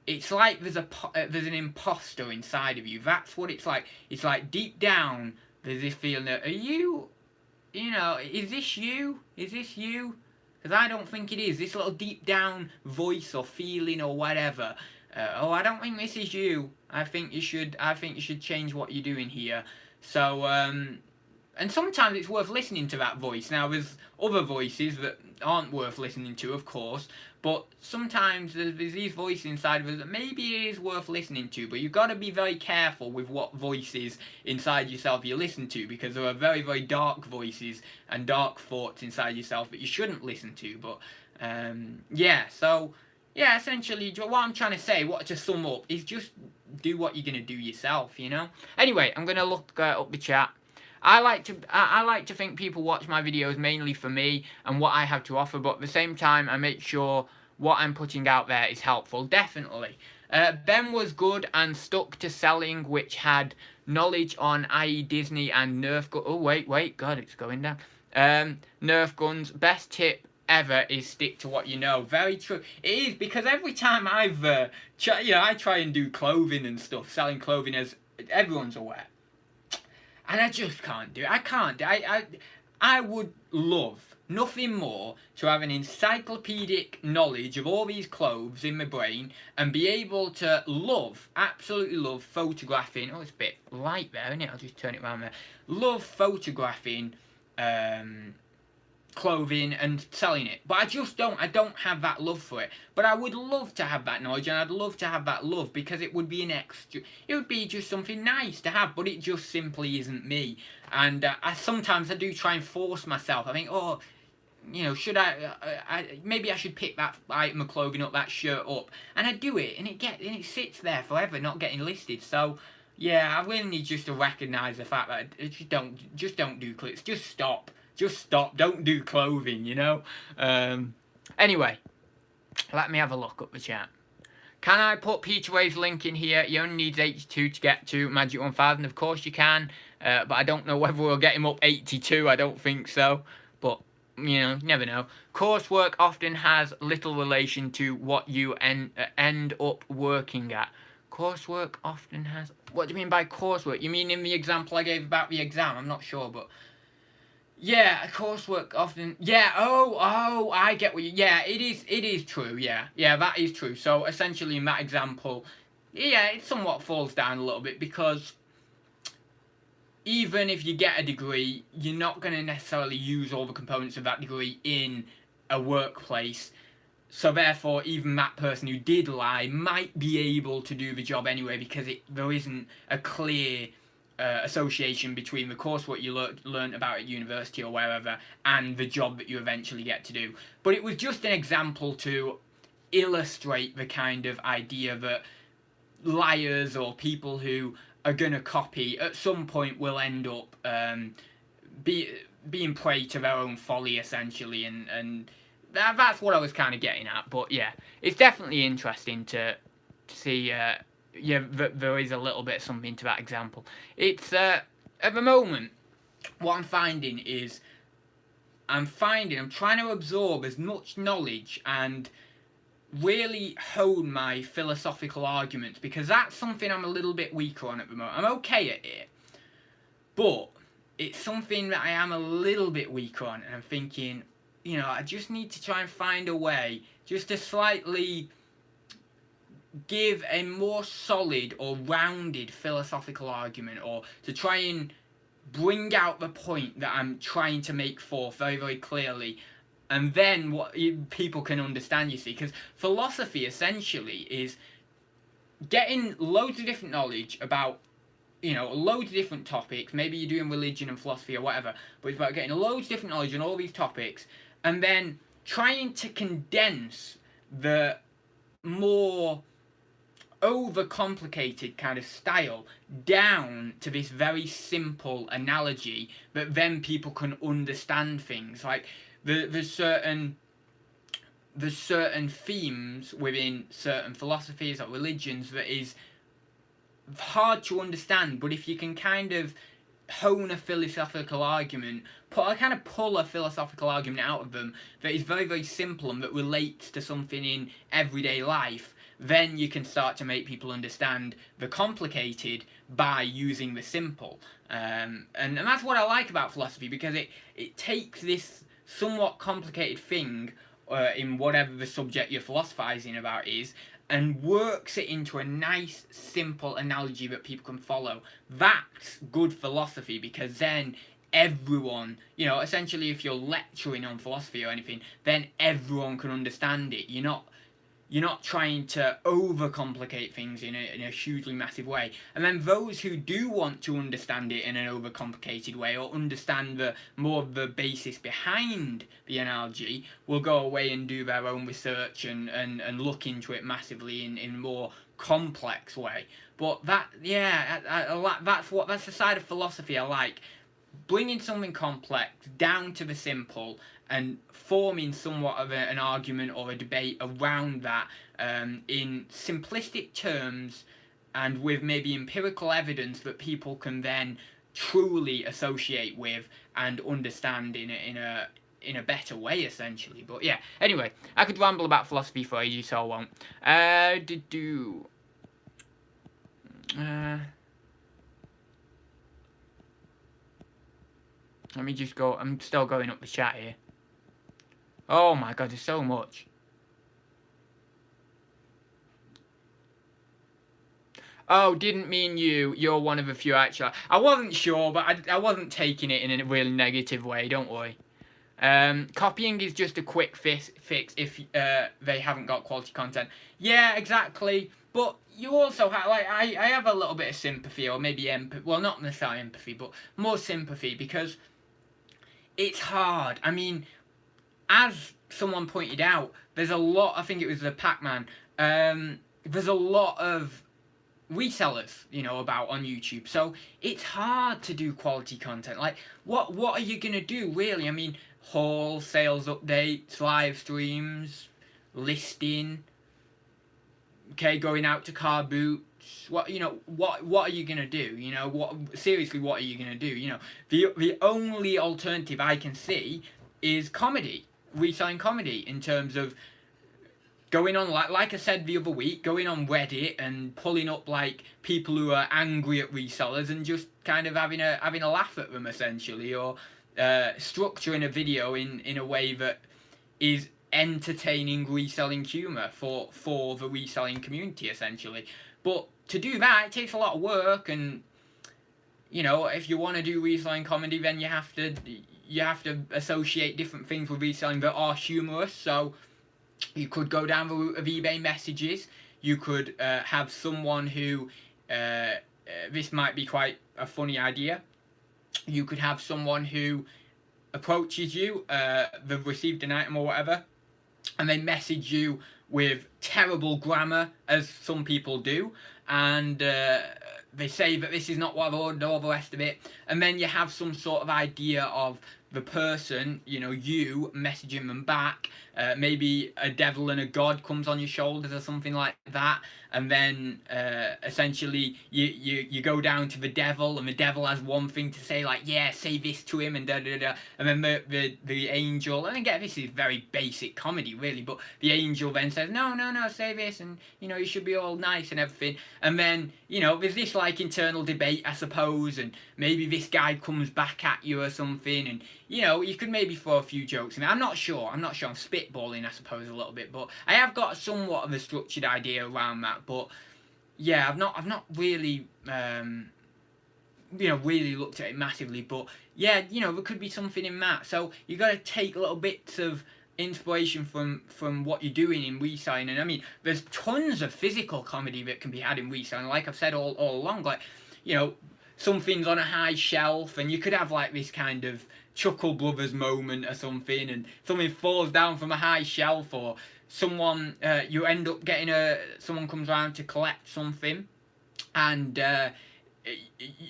It's like there's an imposter inside of you. That's what it's like. It's like deep down there's this feeling that, are you know, is this you? Is this you? Because I don't think it is. This little deep down voice or feeling or whatever. Oh, I don't think this is you. I think you should change what you're doing here. So, and sometimes it's worth listening to that voice. Now, there's other voices that aren't worth listening to, of course, but sometimes there's these voices inside of us that maybe it is worth listening to, but you've got to be very careful with what voices inside yourself you listen to, because there are very, very dark voices and dark thoughts inside yourself that you shouldn't listen to. But, yeah, so... yeah, essentially, what I'm trying to say, to sum up, is just do what you're going to do yourself, you know? Anyway, I'm going to look up the chat. I like to think people watch my videos mainly for me and what I have to offer, but at the same time, I make sure what I'm putting out there is helpful, definitely. Ben was good and stuck to selling, which had knowledge on, i.e. Disney and Nerf guns. Oh, wait, God, it's going down. Nerf guns, best tip ever is stick to what you know. Very true. It is, because every time I've I try and do clothing and stuff, selling clothing, as everyone's aware, and I just can't do it. I would love nothing more to have an encyclopedic knowledge of all these clothes in my brain and be able to absolutely love photographing. Oh, it's a bit light there, isn't it? I'll just turn it around there. Love photographing clothing and selling it, but I don't have that love for it. But I would love to have that knowledge, and I'd love to have that love, because it would be it would be just something nice to have, but it just simply isn't me. And sometimes I do try and force myself. I think, oh, you know, should maybe I should pick that item of clothing up, that shirt up, and I do it, and it sits there forever, not getting listed. So yeah, I really need just to recognise the fact that just don't do clicks, just stop. Just stop, don't do clothing, you know? Anyway, let me have a look up the chat. Can I put Peter Way's link in here? He only needs 82 to get to Magic 1000. Of course you can, but I don't know whether we'll get him up 82. I don't think so, but, you know, you never know. Coursework often has little relation to what you end up working at. Coursework often has... What do you mean by coursework? You mean in the example I gave about the exam? I'm not sure, but... Yeah, coursework often... Yeah, oh, I get what you... Yeah, it is true, yeah. Yeah, that is true. So, essentially, in that example, yeah, it somewhat falls down a little bit, because even if you get a degree, you're not going to necessarily use all the components of that degree in a workplace. So, therefore, even that person who did lie might be able to do the job anyway, because there isn't a clear... association between the coursework you learned about at university or wherever and the job that you eventually get to do. But it was just an example to illustrate the kind of idea that liars or people who are going to copy at some point will end up being prey to their own folly, essentially, and that's what I was kind of getting at. But yeah, it's definitely interesting to see... yeah, there is a little bit of something to that example. It's, at the moment, what I'm finding is, I'm trying to absorb as much knowledge and really hone my philosophical arguments, because that's something I'm a little bit weaker on at the moment. I'm okay at it, but it's something that I am a little bit weaker on, and I'm thinking, you know, I just need to try and find a way just to slightly... give a more solid or rounded philosophical argument, or to try and bring out the point that I'm trying to make forth very, very clearly, and then what people can understand, you see, because philosophy essentially is getting loads of different knowledge about, you know, loads of different topics. Maybe you're doing religion and philosophy or whatever, but it's about getting loads of different knowledge on all these topics, and then trying to condense the more overcomplicated kind of style down to this very simple analogy that then people can understand things. Like there's certain themes within certain philosophies or religions that is hard to understand, but if you can kind of hone a philosophical argument, pull a philosophical argument out of them that is very, very simple and that relates to something in everyday life, then you can start to make people understand the complicated by using the simple. And that's what I like about philosophy, because it takes this somewhat complicated thing in whatever the subject you're philosophizing about is, and works it into a nice, simple analogy that people can follow. That's good philosophy, because then everyone, you know, essentially if you're lecturing on philosophy or anything, then everyone can understand it. You're not trying to overcomplicate things in a hugely massive way. And then those who do want to understand it in an overcomplicated way, or understand more of the basis behind the analogy, will go away and do their own research and look into it massively in a more complex way. But that's the side of philosophy I like. Bringing something complex down to the simple and forming somewhat of an argument or a debate around that in simplistic terms, and with maybe empirical evidence that people can then truly associate with and understand in a better way, essentially. But yeah, anyway, I could ramble about philosophy for ages, so I won't. Let me just go. I'm still going up the chat here. Oh my god, there's so much. Oh, didn't mean you. You're one of a few, actually. I wasn't sure, but I wasn't taking it in a really negative way, don't worry. Copying is just a quick fix if they haven't got quality content. Yeah, exactly. But you also have, like, I have a little bit of sympathy, or maybe empathy. Well, not necessarily empathy, but more sympathy, because it's hard. I mean, as someone pointed out, there's a lot. I think it was the Pac-Man. There's a lot of resellers, about on YouTube. So it's hard to do quality content. Like, what are you gonna do, really? I mean, haul, sales updates, live streams, listing. Okay, going out to car boots. What are you gonna do? Seriously, what are you gonna do? The only alternative I can see is comedy, reselling comedy, in terms of going on, like I said the other week, going on Reddit and pulling up like people who are angry at resellers and just kind of having a laugh at them, essentially, or structuring a video in a way that is entertaining reselling humour for the reselling community, essentially. But to do that, it takes a lot of work, and if you want to do reselling comedy, then you have to associate different things with reselling that are humorous. So you could go down the route of eBay messages. You could have someone who, this might be quite a funny idea, you could have someone who approaches you, they've received an item or whatever, and they message you with terrible grammar, as some people do, and they say that this is not what I've ordered, all the rest of it, and then you have some sort of idea of the person, you messaging them back. Maybe a devil and a god comes on your shoulders or something like that, and then essentially you go down to the devil, and the devil has one thing to say, like, yeah, say this to him, and da da da, and then the angel, and again, this is very basic comedy, really, but the angel then says, no, say this, and you should be all nice and everything, and then there's this like internal debate, I suppose, and maybe this guy comes back at you or something, and you could maybe throw a few jokes in there. I'm not sure. I'm spitballing, I suppose, a little bit, but I have got somewhat of a structured idea around that. But yeah, I've not really, really looked at it massively. But yeah, there could be something in that. So you got to take little bits of inspiration from what you're doing in reselling. And I mean, there's tons of physical comedy that can be had in reselling. Like I've said all along, like something's on a high shelf, and you could have like this kind of Chuckle Brothers moment or something, and something falls down from a high shelf, or someone you end up getting someone comes around to collect something, and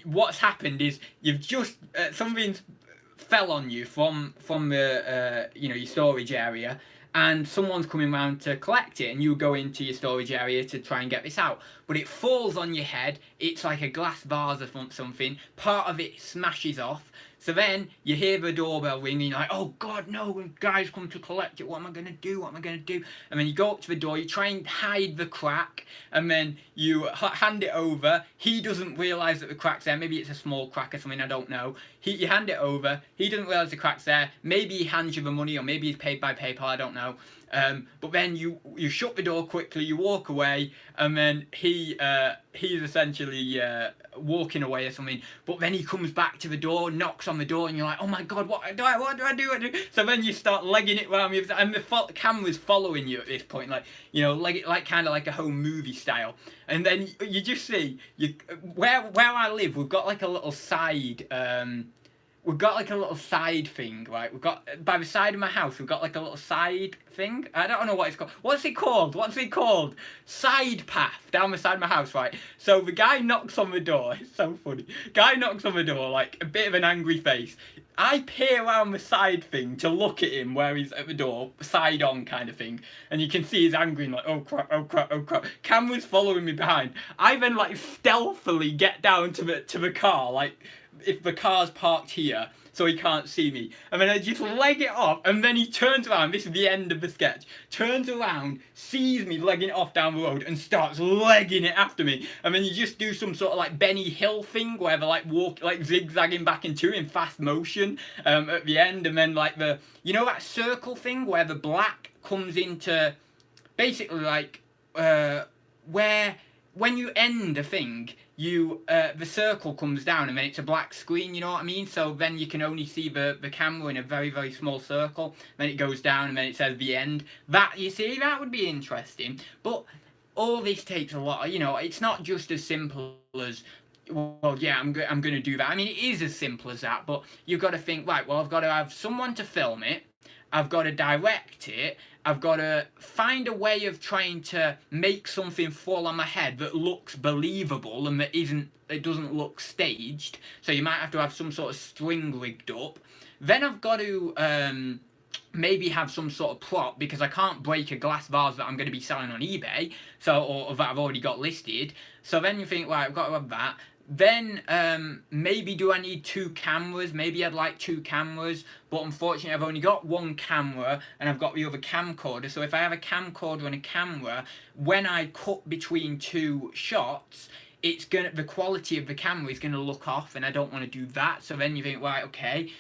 what's happened is you've just something's fell on you from the your storage area, and someone's coming around to collect it, and you go into your storage area to try and get this out, but it falls on your head. It's like a glass vase or something, part of it smashes off, so then you hear the doorbell ring, and you're like, oh god, no, guys come to collect it, what am I going to do, and then you go up to the door, you try and hide the crack, and then you hand it over. He doesn't realise that the crack's there, maybe it's a small crack or something, I don't know. You hand it over, he doesn't realise the crack's there, maybe he hands you the money, or maybe he's paid by PayPal, I don't know. But then you shut the door quickly, you walk away, and then he's essentially walking away or something, but then he comes back to the door, knocks on the door, and you're like, oh my god, what do I do? So then you start legging it around, and the camera's following you at this point, like kind of like a home movie style, and then you just see, where I live, we've got like a little side, thing, right? We've got, by the side of my house, we've got like a little side thing. I don't know what it's called. What's it called? Side path down the side of my house, right? So the guy knocks on the door. It's so funny. Guy knocks on the door, like a bit of an angry face. I peer around the side thing to look at him where he's at the door, side on kind of thing. And you can see he's angry and like, oh crap. Camera's following me behind. I then like stealthily get down to the car, like, if the car's parked here, so he can't see me, and then I just leg it off, and then he turns around, this is the end of the sketch, turns around, sees me legging it off down the road, and starts legging it after me, and then you just do some sort of like Benny Hill thing, where they're like zigzagging back into in fast motion at the end, and then like that circle thing where the black comes into, basically like where when you end a thing, you the circle comes down and then it's a black screen, you know what I mean? So then you can only see the camera in a very, very small circle. Then it goes down and then it says the end. That, you see, that would be interesting. But all this takes a lot, you know, it's not just as simple as, well, yeah, I'm going to do that. I mean, it is as simple as that, but you've got to think, right, well, I've got to have someone to film it. I've got to direct it. I've got to find a way of trying to make something fall on my head that looks believable and that it doesn't look staged. So you might have to have some sort of string rigged up. Then I've got to maybe have some sort of prop, because I can't break a glass vase that I'm going to be selling on eBay, so or that I've already got listed. So then you think, right, I've got to have that. Then maybe do I need 2 cameras? Maybe I'd like 2 cameras, but unfortunately I've only got 1 camera and I've got the other camcorder. So if I have a camcorder and a camera, when I cut between 2 shots, the quality of the camera is gonna look off, and I don't want to do that. So then you think, right, okay,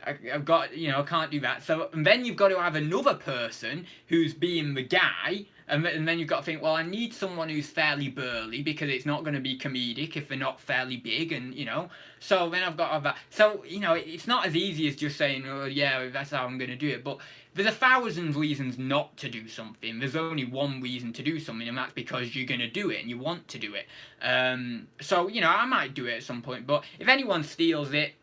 I've got, you know, I can't do that. So and then you've got to have another person who's being the guy. And then you've got to think, well, I need someone who's fairly burly, because it's not going to be comedic if they're not fairly big, and, you know. So then I've got to have that. So, you know, it's not as easy as just saying, oh, yeah, that's how I'm going to do it. But there's 1,000 reasons not to do something. There's only one reason to do something, and that's because you're going to do it and you want to do it. So, you know, I might do it at some point. But if anyone steals it,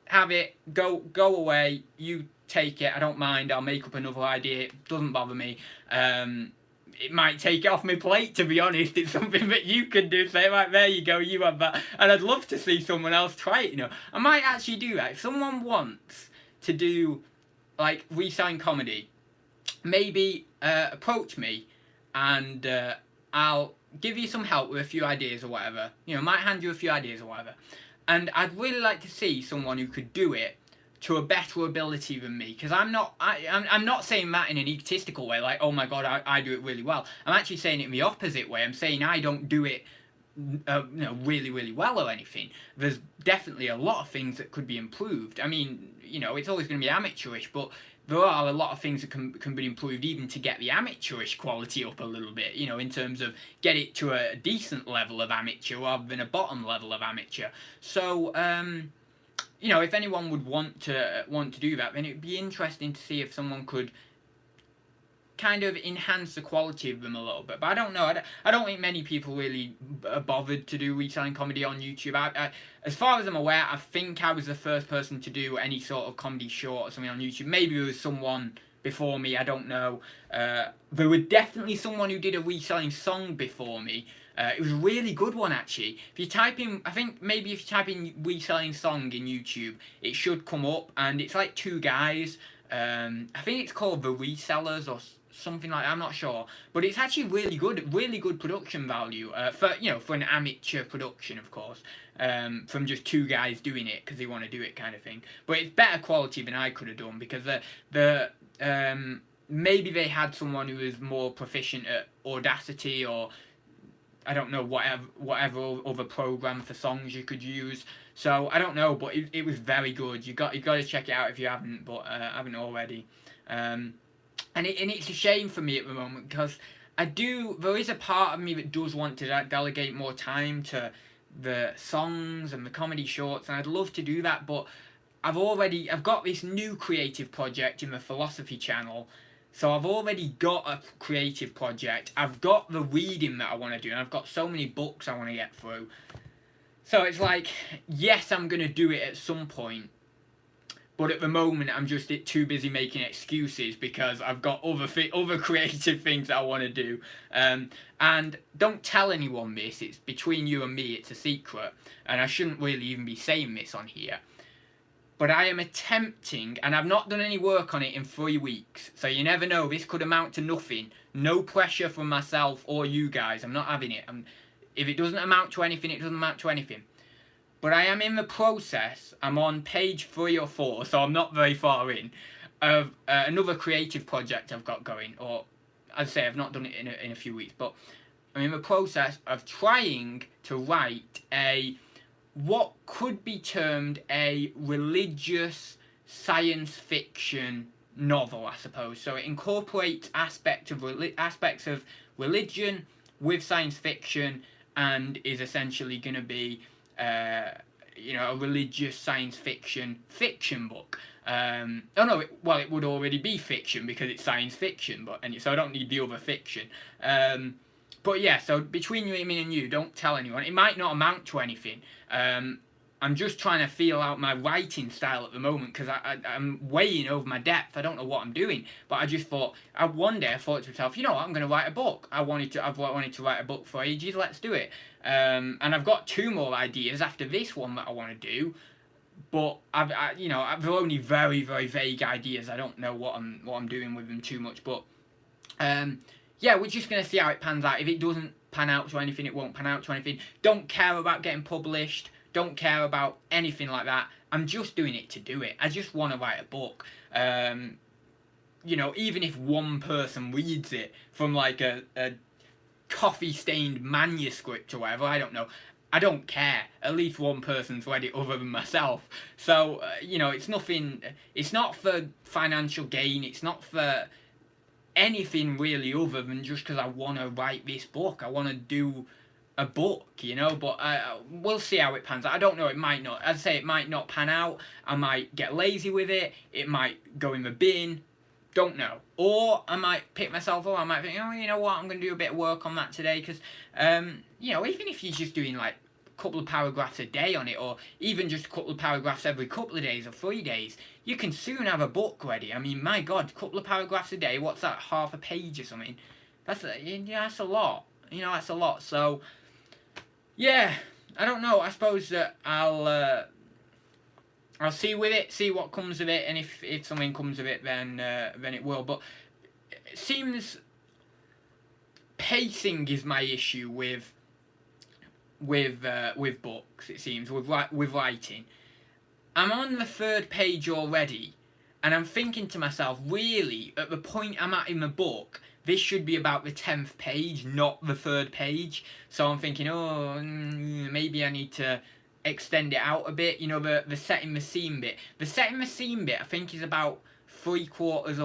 have it, go away, you take it. I don't mind. I'll make up another idea. It doesn't bother me. It might take it off my plate, to be honest. It's something that you can do. Say, right, there you go, you have that. And I'd love to see someone else try it, you know. I might actually do that. If someone wants to do, like, reselling comedy, maybe approach me, and I'll give you some help with a few ideas or whatever. You know, might hand you a few ideas or whatever. And I'd really like to see someone who could do it to a better ability than me, because I'm not saying that in an egotistical way, like, oh my god, I do it really well. I'm actually saying it in the opposite way. I'm saying I don't do it you know, really, really well or anything. There's definitely a lot of things that could be improved. I mean, you know, it's always going to be amateurish, but there are a lot of things that can be improved, even to get the amateurish quality up a little bit, you know, in terms of get it to a decent level of amateur rather than a bottom level of amateur. So, you know, if anyone would want to do that, then it'd be interesting to see if someone could kind of enhance the quality of them a little bit. But I don't know. I don't think many people really are bothered to do retelling comedy on YouTube. As far as I'm aware, I think I was the first person to do any sort of comedy short or something on YouTube. Maybe there was someone before me. I don't know. There was definitely someone who did a reselling song before me. It was a really good one, actually. If you type in, I think maybe if you type in reselling song in YouTube, it should come up, and it's like 2 guys. I think it's called The Resellers or something like that, I'm not sure. But it's actually really good production value, for, you know, for an amateur production, of course. From just 2 guys doing it because they want to do it, kind of thing. But it's better quality than I could have done, because maybe they had someone who was more proficient at Audacity, or I don't know, whatever other program for songs you could use. So I don't know, but it was very good. You got to check it out if you haven't, but haven't already. And it's a shame for me at the moment, because there is a part of me that does want to delegate more time to the songs and the comedy shorts, and I'd love to do that, but I've got this new creative project in the philosophy channel. So I've already got a creative project. I've got the reading that I want to do, and I've got so many books I want to get through. So it's like, yes, I'm going to do it at some point, but at the moment I'm just too busy making excuses because I've got other creative things that I want to do. And don't tell anyone this. It's between you and me. It's a secret, and I shouldn't really even be saying this on here. But I am attempting, and I've not done any work on it in 3 weeks, so you never know, this could amount to nothing. No pressure from myself or you guys, I'm not having it. If it doesn't amount to anything, it doesn't amount to anything. But I am in the process, I'm on page 3 or 4, so I'm not very far in, of another creative project I've got going, or, as I say, I've not done it in a few weeks, but I'm in the process of trying to write what could be termed a religious science fiction novel, I suppose. So it incorporates aspects of religion, with science fiction and is essentially going to be a religious science fiction book. It would already be fiction because it's science fiction, so I don't need the other fiction. But yeah, so between me and you, don't tell anyone. It might not amount to anything. I'm just trying to feel out my writing style at the moment because I'm weighing over my depth. I don't know what I'm doing, but I just thought, one day I thought to myself, you know what, I'm going to write a book. I've wanted to write a book for ages. Let's do it. And I've got 2 more ideas after this one that I want to do, but I've only very, very vague ideas. I don't know what I'm doing with them too much, but yeah, we're just going to see how it pans out. If it doesn't pan out to anything, it won't pan out to anything. Don't care about getting published. Don't care about anything like that. I'm just doing it to do it. I just want to write a book. Even if one person reads it from like a coffee-stained manuscript or whatever, I don't know. I don't care. At least one person's read it other than myself. So, it's nothing. It's not for financial gain. It's not for anything really other than just because I want to write this book. I want to do a book, but we'll see how it pans out. I don't know, it might not. As I say, it might not pan out. I might get lazy with it. It might go in the bin. Don't know. Or I might pick myself up. I might think, you know what, I'm going to do a bit of work on that today. Because, even if you're just doing like a couple of paragraphs a day on it, or even just a couple of paragraphs every couple of days or 3 days, you can soon have a book ready. I mean, my God, a couple of paragraphs a day, what's that, half a page or something? That's a lot. That's a lot. So, yeah, I don't know. I suppose that I'll see with it, see what comes of it, and if something comes of it, then it will. But it seems pacing is my issue with books. It seems with writing. I'm on the 3rd page already, and I'm thinking to myself, really, at the point I'm at in the book, this should be about the 10th page, not the 3rd page. So I'm thinking, maybe I need to extend it out a bit. The setting the scene bit. The setting the scene bit, I think, is about 3/4 of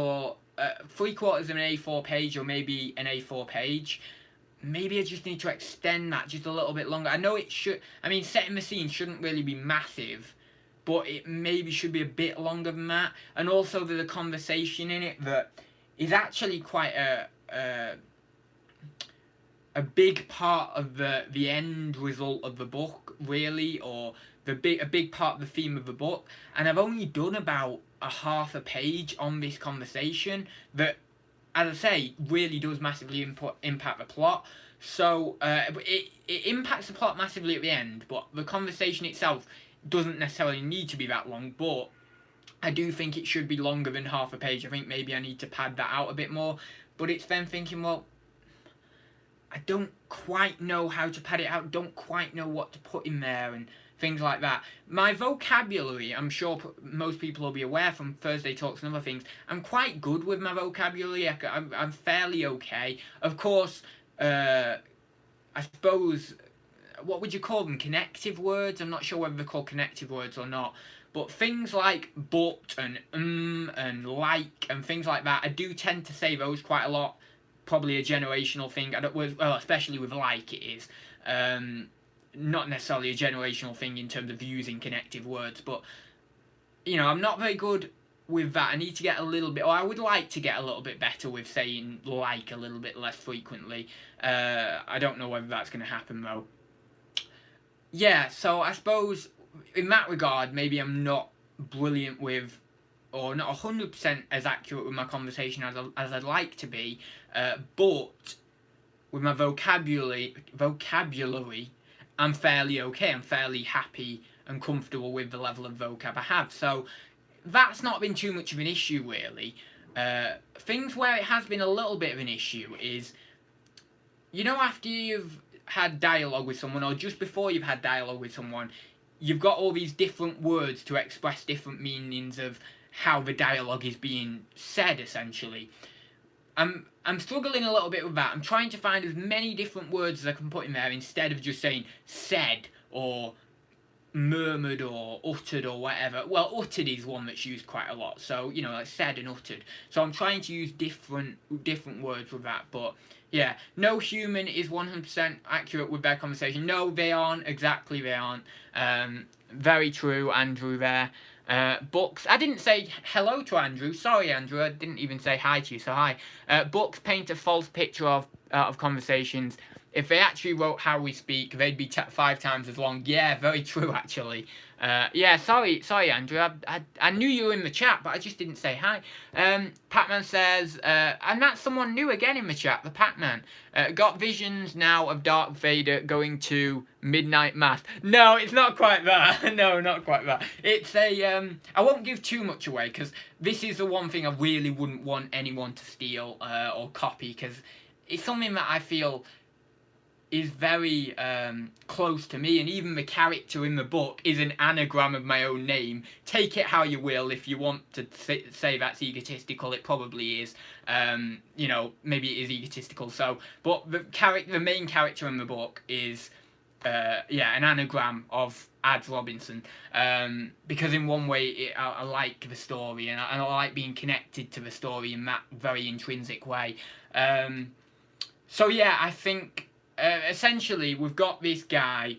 an A4 page, or maybe an A4 page. Maybe I just need to extend that just a little bit longer. I know it should. I mean, setting the scene shouldn't really be massive, but it maybe should be a bit longer than that. And also, there's a conversation in it that is actually quite a big part of the end result of the book, really, or a big part of the theme of the book. And I've only done about a half a page on this conversation that, as I say, really does massively impact the plot. So it impacts the plot massively at the end, but the conversation itself doesn't necessarily need to be that long. But I do think it should be longer than half a page. I think maybe I need to pad that out a bit more. But it's then thinking, well, I don't quite know how to pad it out, don't quite know what to put in there and things like that. My vocabulary, I'm sure most people will be aware from Thursday Talks and other things, I'm quite good with my vocabulary. I'm fairly okay. Of course, I suppose, what would you call them? Connective words? I'm not sure whether they're called connective words or not. But things like but and like and things like that, I do tend to say those quite a lot. Probably a generational thing. Especially with like it is. Not necessarily a generational thing in terms of using connective words, but I'm not very good with that. I need to get a little bit, or I would like to get a little bit better with saying like a little bit less frequently. I don't know whether that's going to happen though. Yeah, so I suppose in that regard, maybe I'm not brilliant with, or not 100% as accurate with my conversation as I'd like to be, but with my vocabulary, I'm fairly okay. I'm fairly happy and comfortable with the level of vocab I have. So that's not been too much of an issue, really. Things where it has been a little bit of an issue is, after you've had dialogue with someone, or just before you've had dialogue with someone, you've got all these different words to express different meanings of how the dialogue is being said, essentially. I'm struggling a little bit with that. I'm trying to find as many different words as I can put in there instead of just saying said or murmured or uttered or whatever. Well, uttered is one that's used quite a lot. So, like said and uttered. So I'm trying to use different words with that. But Yeah, no human is 100% accurate with their conversation. No, they aren't. Exactly, they aren't. Very true, Andrew, there. Books. I didn't say hello to Andrew. Sorry, Andrew. I didn't even say hi to you, so hi. Books paint a false picture of conversations. If they actually wrote how we speak, they'd be 5 times as long. Yeah, very true, actually. Yeah, sorry, Andrew. I knew you were in the chat, but I just didn't say hi. Pac-Man says, and that's someone new again in the chat, the Pac-Man. Got visions now of Darth Vader going to midnight mass. No, it's not quite that. No, not quite that. It's a, I won't give too much away, because this is the one thing I really wouldn't want anyone to steal or copy, because it's something that I feel is very close to me, and even the character in the book is an anagram of my own name. Take it how you will. If you want to say that's egotistical, it probably is. You know, maybe it is egotistical. So, but the main character in the book is yeah, an anagram of Ads Robinson, because in one way I like the story, and I like being connected to the story in that very intrinsic way. So yeah, I think essentially we've got this guy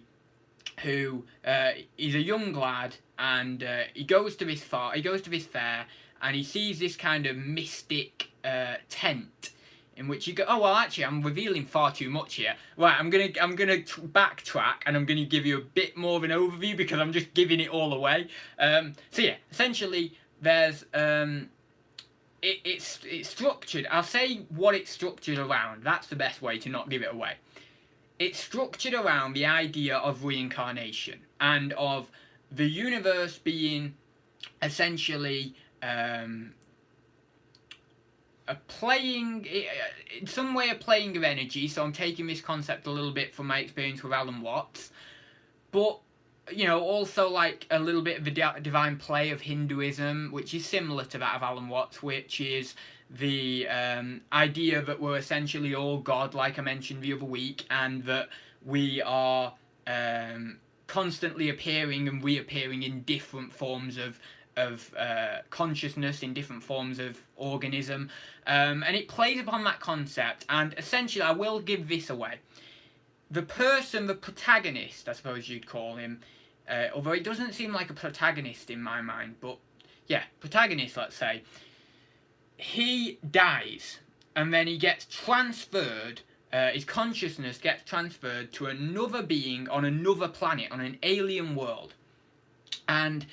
who is a young lad, and he goes to this fair, and he sees this kind of mystic tent in which you go, oh well, actually I'm revealing far too much here. Right, I'm gonna backtrack, and I'm gonna give you a bit more of an overview because I'm just giving it all away. So yeah, essentially there's it's structured. I'll say what it's structured around. That's the best way to not give it away. It's structured around the idea of reincarnation and of the universe being essentially in some way a playing of energy. So I'm taking this concept a little bit from my experience with Alan Watts, but you know, also like a little bit of the divine play of Hinduism, which is similar to that of Alan Watts, which is the idea that we're essentially all God, like I mentioned the other week, and that we are constantly appearing and reappearing in different forms of consciousness, in different forms of organism, and it plays upon that concept. And essentially, I will give this away. The protagonist, I suppose you'd call him, although it doesn't seem like a protagonist in my mind, but yeah, protagonist, let's say, he dies, and then he gets transferred, his consciousness gets transferred to another being on another planet, on an alien world. And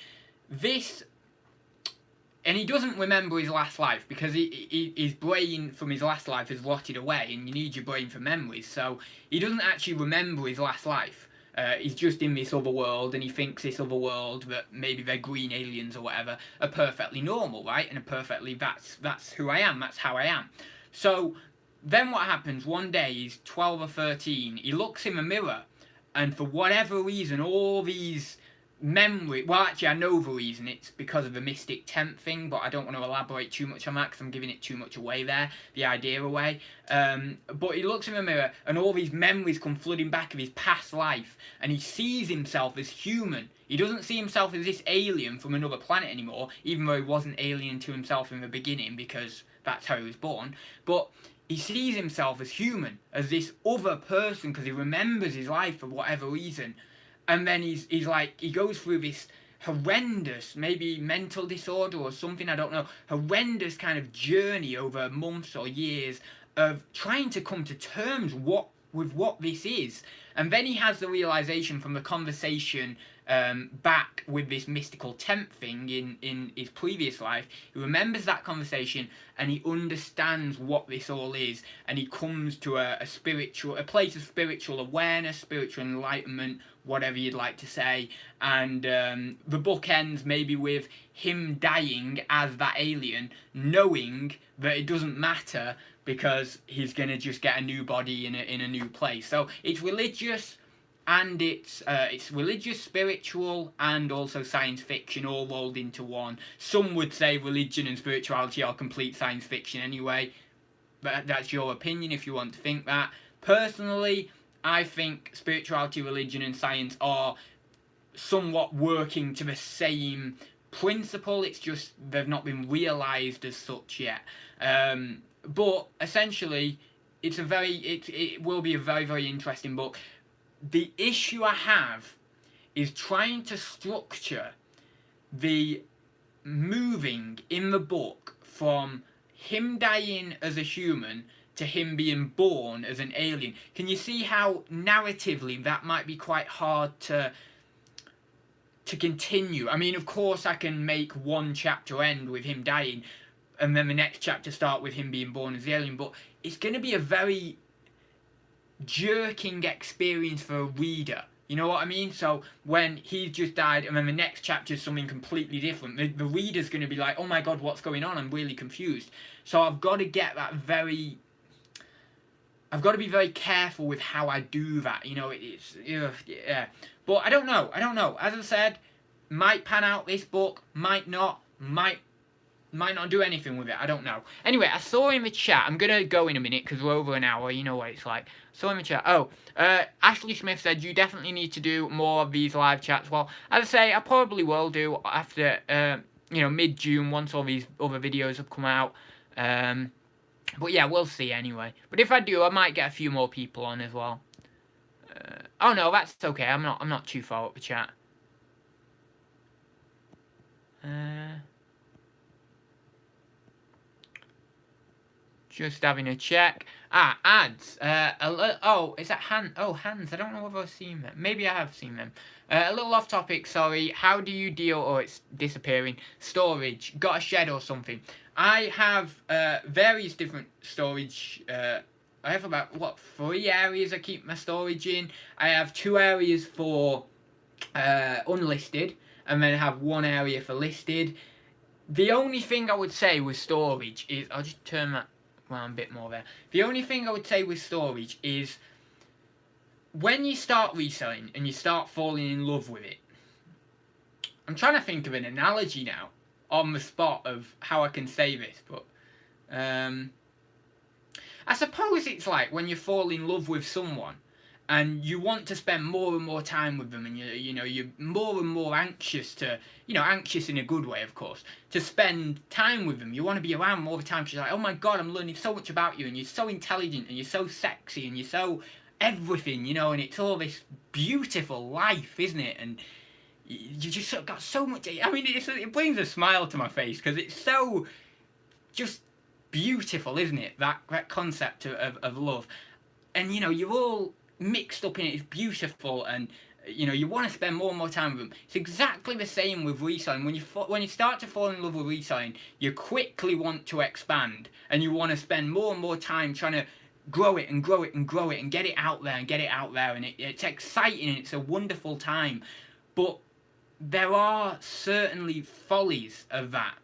he doesn't remember his last life, because his brain from his last life has rotted away, and you need your brain for memories, so he doesn't actually remember his last life. He's just in this other world, and he thinks this other world, that maybe they're green aliens or whatever, are perfectly normal, right? And that's who I am, that's how I am. So then what happens, one day he's 12 or 13, he looks in the mirror, and for whatever reason, all these memory, well actually I know the reason, it's because of the mystic tent thing, but I don't want to elaborate too much on that because I'm giving it too much away there, the idea away. But he looks in the mirror, and all these memories come flooding back of his past life, and he sees himself as human. He doesn't see himself as this alien from another planet anymore, even though he wasn't alien to himself in the beginning, because that's how he was born. But he sees himself as human, as this other person, because he remembers his life for whatever reason. And then he's like, he goes through this horrendous, maybe mental disorder or something, I don't know, horrendous kind of journey over months or years of trying to come to terms with what this is. And then he has the realization from the conversation back with this mystical tent thing in his previous life. He remembers that conversation, and he understands what this all is, and he comes to a place of spiritual awareness, spiritual enlightenment, whatever you'd like to say. And the book ends maybe with him dying as that alien, knowing that it doesn't matter, because he's going to just get a new body in a new place. So it's religious, and it's religious, spiritual, and also science fiction all rolled into one. Some would say religion and spirituality are complete science fiction anyway, but that's your opinion if you want to think that. Personally, I think spirituality, religion, and science are somewhat working to the same principle. It's just they've not been realised as such yet. But essentially, it will be a very, very interesting book. The issue I have is trying to structure the moving in the book from him dying as a human to him being born as an alien. Can you see how narratively that might be quite hard to continue? I mean, of course I can make one chapter end with him dying and then the next chapter start with him being born as the alien, but it's going to be a very jerking experience for a reader. You know what I mean? So when he's just died and then the next chapter is something completely different, the reader's going to be like, oh my god, what's going on? I'm really confused. So I've got to get that I've got to be very careful with how I do that. You know, yeah. But I don't know. As I said, might pan out this book, might not, might not do anything with it. I don't know. Anyway, I saw in the chat, I'm going to go in a minute because we're over an hour. You know what it's like. Saw in the chat. Oh, Ashley Smith said, you definitely need to do more of these live chats. Well, as I say, I probably will do after, mid-June once all these other videos have come out. But yeah, we'll see anyway. But if I do, I might get a few more people on as well. Oh no, that's okay. I'm not too far up the chat. Just having a check. Ads. Oh, is that Hans? Oh, Hans. I don't know whether I've seen them. Maybe I have seen them. A little off topic, sorry. How do you deal... Oh, it's disappearing. Storage. Got a shed or something. I have various different storage... I have about, 3 areas I keep my storage in. I have 2 areas for unlisted. And then I have 1 area for listed. The only thing I would say with storage is... I'll just turn that around a bit more there. The only thing I would say with storage is... when you start reselling and you start falling in love with it, I'm trying to think of an analogy now on the spot of how I can say this, but I suppose it's like when you fall in love with someone and you want to spend more and more time with them, and you're more and more anxious to, anxious in a good way, of course, to spend time with them. You want to be around them all the time because you're like, oh my god, I'm learning so much about you, and you're so intelligent, and you're so sexy, and you're so everything, and it's all this beautiful life, isn't it? And you just sort of got so much... I mean, it brings a smile to my face because it's so just beautiful, isn't it? That concept of love. And, you're all mixed up in it. It's beautiful, and, you want to spend more and more time with them. It's exactly the same with reselling. When you start to fall in love with reselling, you quickly want to expand, and you want to spend more and more time trying to grow it and grow it and grow it and get it out there, and it's exciting and it's a wonderful time. But there are certainly follies of that.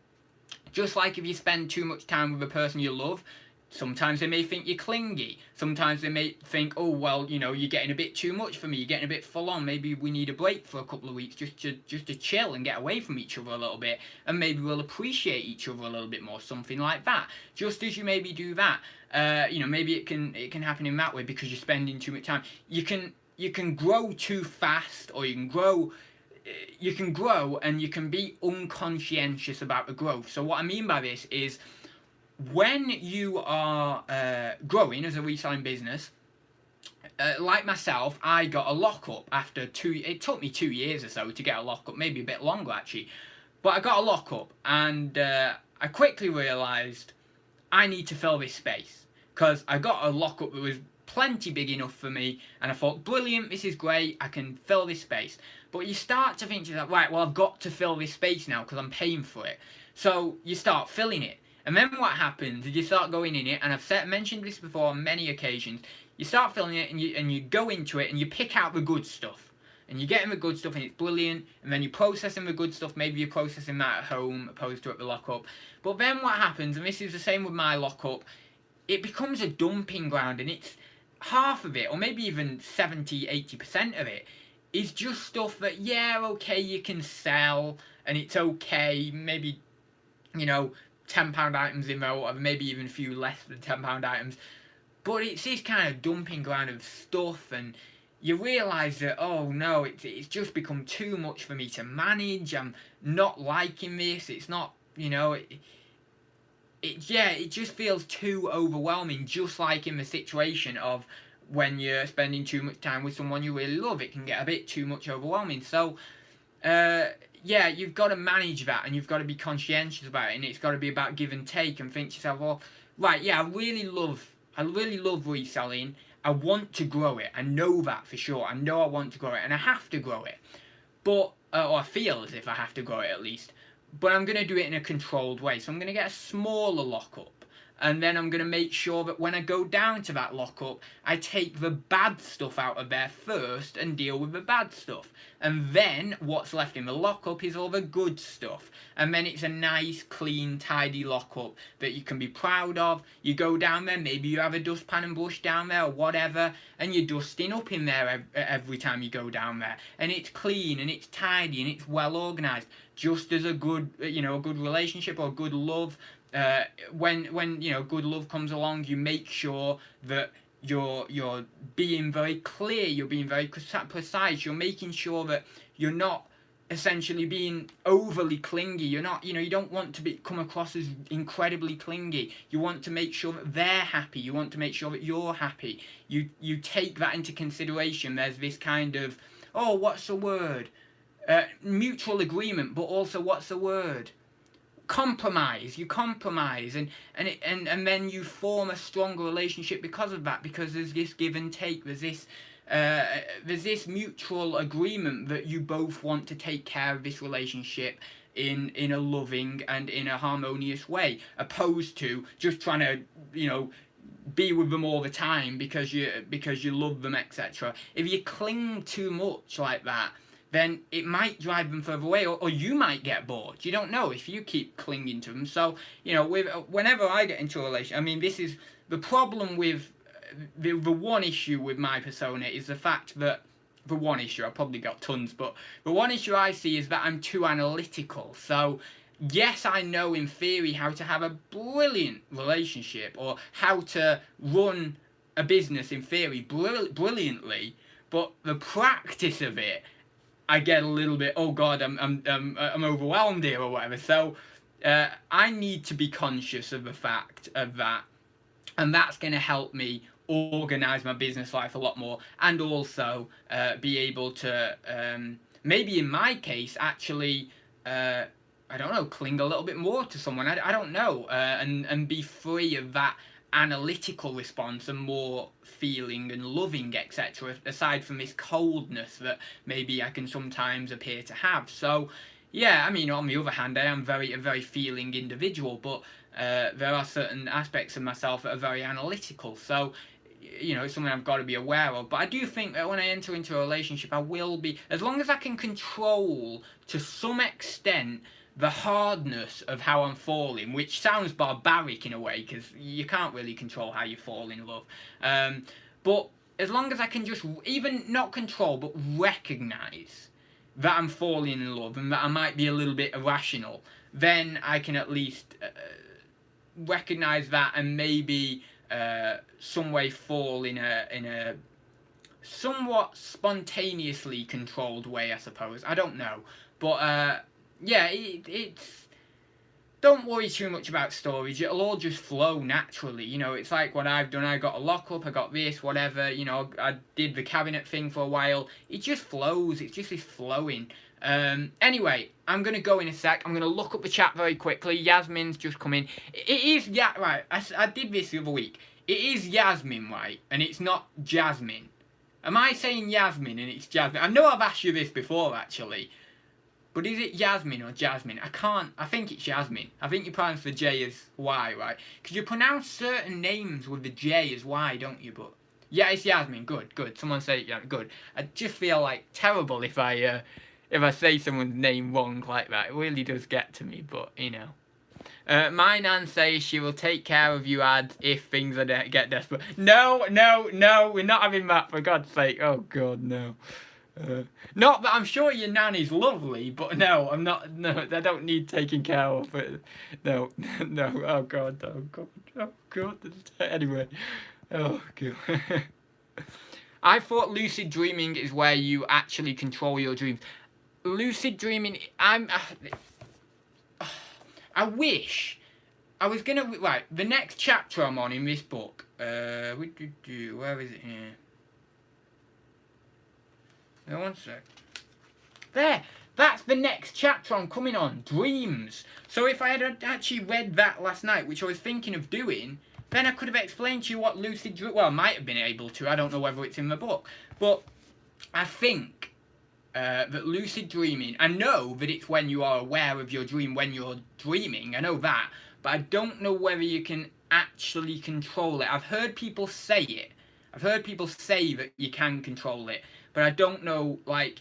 Just like if you spend too much time with a person you love, sometimes they may think you're clingy. Sometimes they may think, oh, well, you're getting a bit too much for me. You're getting a bit full on. Maybe we need a break for a couple of weeks just to chill and get away from each other a little bit. And maybe we'll appreciate each other a little bit more. Something like that. Just as you maybe do that. Maybe it can happen in that way because you're spending too much time. You can grow too fast, or you can grow and you can be unconscientious about the growth. So what I mean by this is, when you are growing as a reselling business, like myself, I got a lockup after it took me 2 years or so to get a lockup, maybe a bit longer actually, but I got a lockup, and I quickly realised I need to fill this space, because I got a lockup that was plenty big enough for me, and I thought, brilliant, this is great, I can fill this space. But you start to think to yourself, right, well, I've got to fill this space now because I'm paying for it. So you start filling it. And then what happens is you start going in it, and I've mentioned this before on many occasions, you start filling it, and you go into it, and you pick out the good stuff. And you're getting the good stuff, and it's brilliant, and then you're processing the good stuff. Maybe you're processing that at home opposed to at the lockup. But then what happens, and this is the same with my lockup, it becomes a dumping ground, and it's half of it, or maybe even 70-80% of it, is just stuff that, yeah, okay, you can sell, and it's okay, maybe, £10 items in there, or maybe even a few less than £10 items, but it's this kind of dumping ground of stuff, and you realise that, oh no, it's just become too much for me to manage. I'm not liking this. It's not, it just feels too overwhelming, just like in the situation of when you're spending too much time with someone you really love. It can get a bit too much overwhelming. So yeah, you've got to manage that, and you've got to be conscientious about it, and it's got to be about give and take, and think to yourself, well, right, yeah, I really love reselling. I want to grow it. I know that for sure. I know I want to grow it, and I have to grow it. But or I feel as if I have to grow it at least. But I'm going to do it in a controlled way. So I'm going to get a smaller lockup. And then I'm going to make sure that when I go down to that lockup, I take the bad stuff out of there first and deal with the bad stuff. And then what's left in the lockup is all the good stuff. And then it's a nice, clean, tidy lockup that you can be proud of. You go down there, maybe you have a dustpan and brush down there or whatever, and you're dusting up in there every time you go down there. And it's clean and it's tidy and it's well organised. Just as a good, a good relationship or good love. When good love comes along, you make sure that you're being very clear, you're being very precise, you're making sure that you're not essentially being overly clingy. You're not, you don't want to come across as incredibly clingy. You want to make sure that they're happy. You want to make sure that you're happy. You take that into consideration. There's this kind of, what's the word? Mutual agreement, but also what's the word? Compromise. You compromise, and then you form a stronger relationship because of that, because there's this give and take, there's this mutual agreement that you both want to take care of this relationship in a loving and in a harmonious way, opposed to just trying to be with them all the time because you love them, etc. If you cling too much like that, then it might drive them further away, or you might get bored. You don't know if you keep clinging to them. So, whenever I get into a relationship, this is the problem with the one issue with my persona is the fact that the one issue, I've probably got tons, but the one issue I see is that I'm too analytical. So, yes, I know in theory how to have a brilliant relationship or how to run a business in theory brilliantly, but the practice of it, I get a little bit, oh God, I'm overwhelmed here or whatever. So I need to be conscious of the fact of that, and that's going to help me organize my business life a lot more, and also be able to maybe in my case actually I don't know, cling a little bit more to someone. I don't know, and be free of that analytical response and more feeling and loving, etc., aside from this coldness that maybe I can sometimes appear to have. So yeah, on the other hand, I am a very feeling individual, but there are certain aspects of myself that are very analytical. So it's something I've got to be aware of. But I do think that when I enter into a relationship, I will be, as long as I can control to some extent the hardness of how I'm falling, which sounds barbaric in a way, because you can't really control how you fall in love. But as long as I can just, even not control, but recognise that I'm falling in love and that I might be a little bit irrational, then I can at least recognise that and maybe some way fall in a somewhat spontaneously controlled way, I suppose. I don't know. But yeah, it's don't worry too much about storage. It'll all just flow naturally. It's like what I've done. I got a lockup, I got this, whatever. I did the cabinet thing for a while. It just flows. It's just this flowing. Anyway, I'm going to go in a sec. I'm going to look up the chat very quickly. Yasmin's just come in. It is, right. I did this the other week. It is Yasmin, right? And it's not Jasmine. Am I saying Yasmin and it's Jasmine? I know I've asked you this before, actually. But is it Yasmin or Jasmine? I think it's Yasmin. I think you pronounce the J as Y, right? Because you pronounce certain names with the J as Y, don't you? But yeah, it's Yasmin. Good. Someone say it, yeah, good. I just feel like terrible if I say someone's name wrong like that. It really does get to me, but my nan says she will take care of you, ads, if things get desperate. No, we're not having that, for God's sake. Oh God, no. Not that I'm sure your nan is lovely, but no, I'm not. No, I don't need taking care of. No. Oh God. Anyway, oh God. I thought lucid dreaming is where you actually control your dreams. Lucid dreaming, I wish I was gonna right. The next chapter I'm on in this book. Where is it here? No, one sec. There. That's the next chapter I'm coming on. Dreams. So if I had actually read that last night, which I was thinking of doing, then I could have explained to you what lucid dream. Well, I might have been able to. I don't know whether it's in the book, but I think that lucid dreaming. I know that it's when you are aware of your dream when you're dreaming. I know that. But I don't know whether you can actually control it. I've heard people say it. I've heard people say that you can control it, but I don't know, like,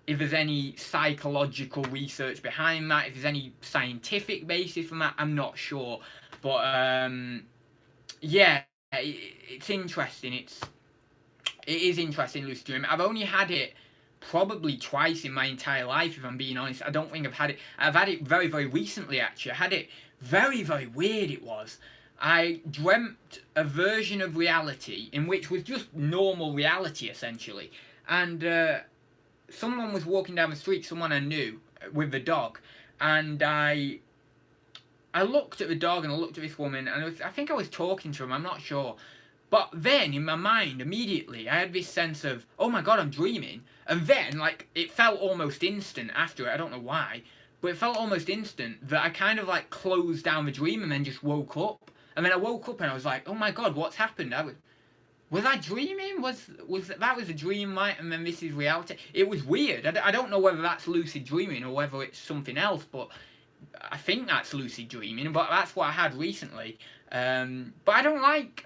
if there's any psychological research behind that, if there's any scientific basis from that. I'm not sure. But, yeah, it's interesting. It is interesting, lucid dreaming. I've only had it probably twice in my entire life, if I'm being honest. I don't think I've had it. I've had it very, very recently, actually. I had it very, very weird it was. I dreamt a version of reality in which was just normal reality, essentially. And someone was walking down the street, someone I knew, with the dog. And I looked at the dog and I looked at this woman, and I think I was talking to him, I'm not sure. But then, in my mind, immediately, I had this sense of, oh my god, I'm dreaming. And then, like, it felt almost instant after it, I don't know why, but it felt almost instant that I kind of, like, closed down the dream and then just woke up. And then I woke up and I was like, oh my god, what's happened? Was I dreaming? Was that was a dream, right? And then this is reality? It was weird. I don't know whether that's lucid dreaming or whether it's something else, but I think that's lucid dreaming, but that's what I had recently. But I don't like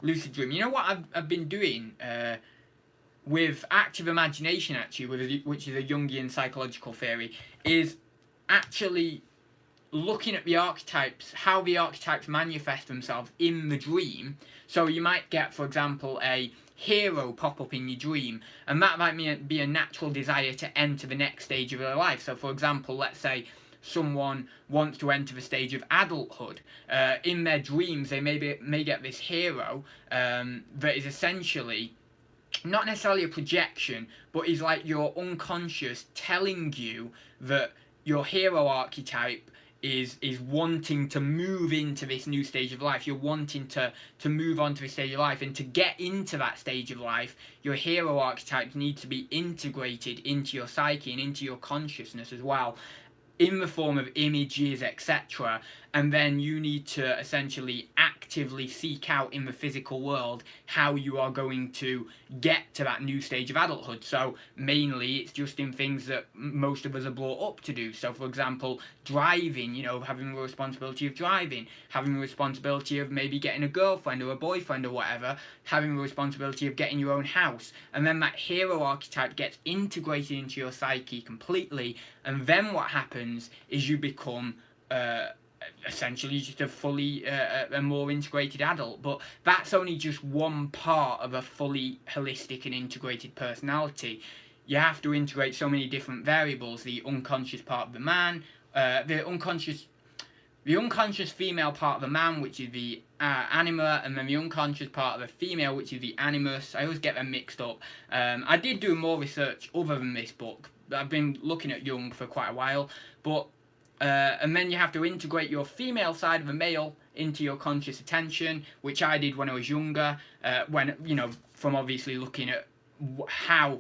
lucid dreaming. You know what I've been doing with active imagination, actually, which is a Jungian psychological theory, is actually looking at the archetypes, how the archetypes manifest themselves in the dream. So you might get, for example, a hero pop up in your dream, and that might be a natural desire to enter the next stage of their life. So, for example, let's say someone wants to enter the stage of adulthood. In their dreams, they may get this hero that is essentially not necessarily a projection, but is like your unconscious telling you that your hero archetype is wanting to move into this new stage of life. You're wanting to move on to this stage of life, and to get into that stage of life, your hero archetype needs to be integrated into your psyche and into your consciousness as well, in the form of images, etc. And then you need to essentially actively seek out in the physical world how you are going to get to that new stage of adulthood. So mainly it's just in things that most of us are brought up to do. So, for example, driving, having the responsibility of driving, having the responsibility of maybe getting a girlfriend or a boyfriend or whatever, having the responsibility of getting your own house. And then that hero archetype gets integrated into your psyche completely, and then what happens is you become essentially just a fully a more integrated adult. But that's only just one part of a fully holistic and integrated personality. You have to integrate so many different variables: the unconscious part of the man, the unconscious female part of the man, which is the anima, and then the unconscious part of the female, which is the animus. I always get them mixed up. I did do more research other than this book. I've been looking at Jung for quite a while, but and then you have to integrate your female side of the male into your conscious attention, which I did when I was younger. From obviously looking at how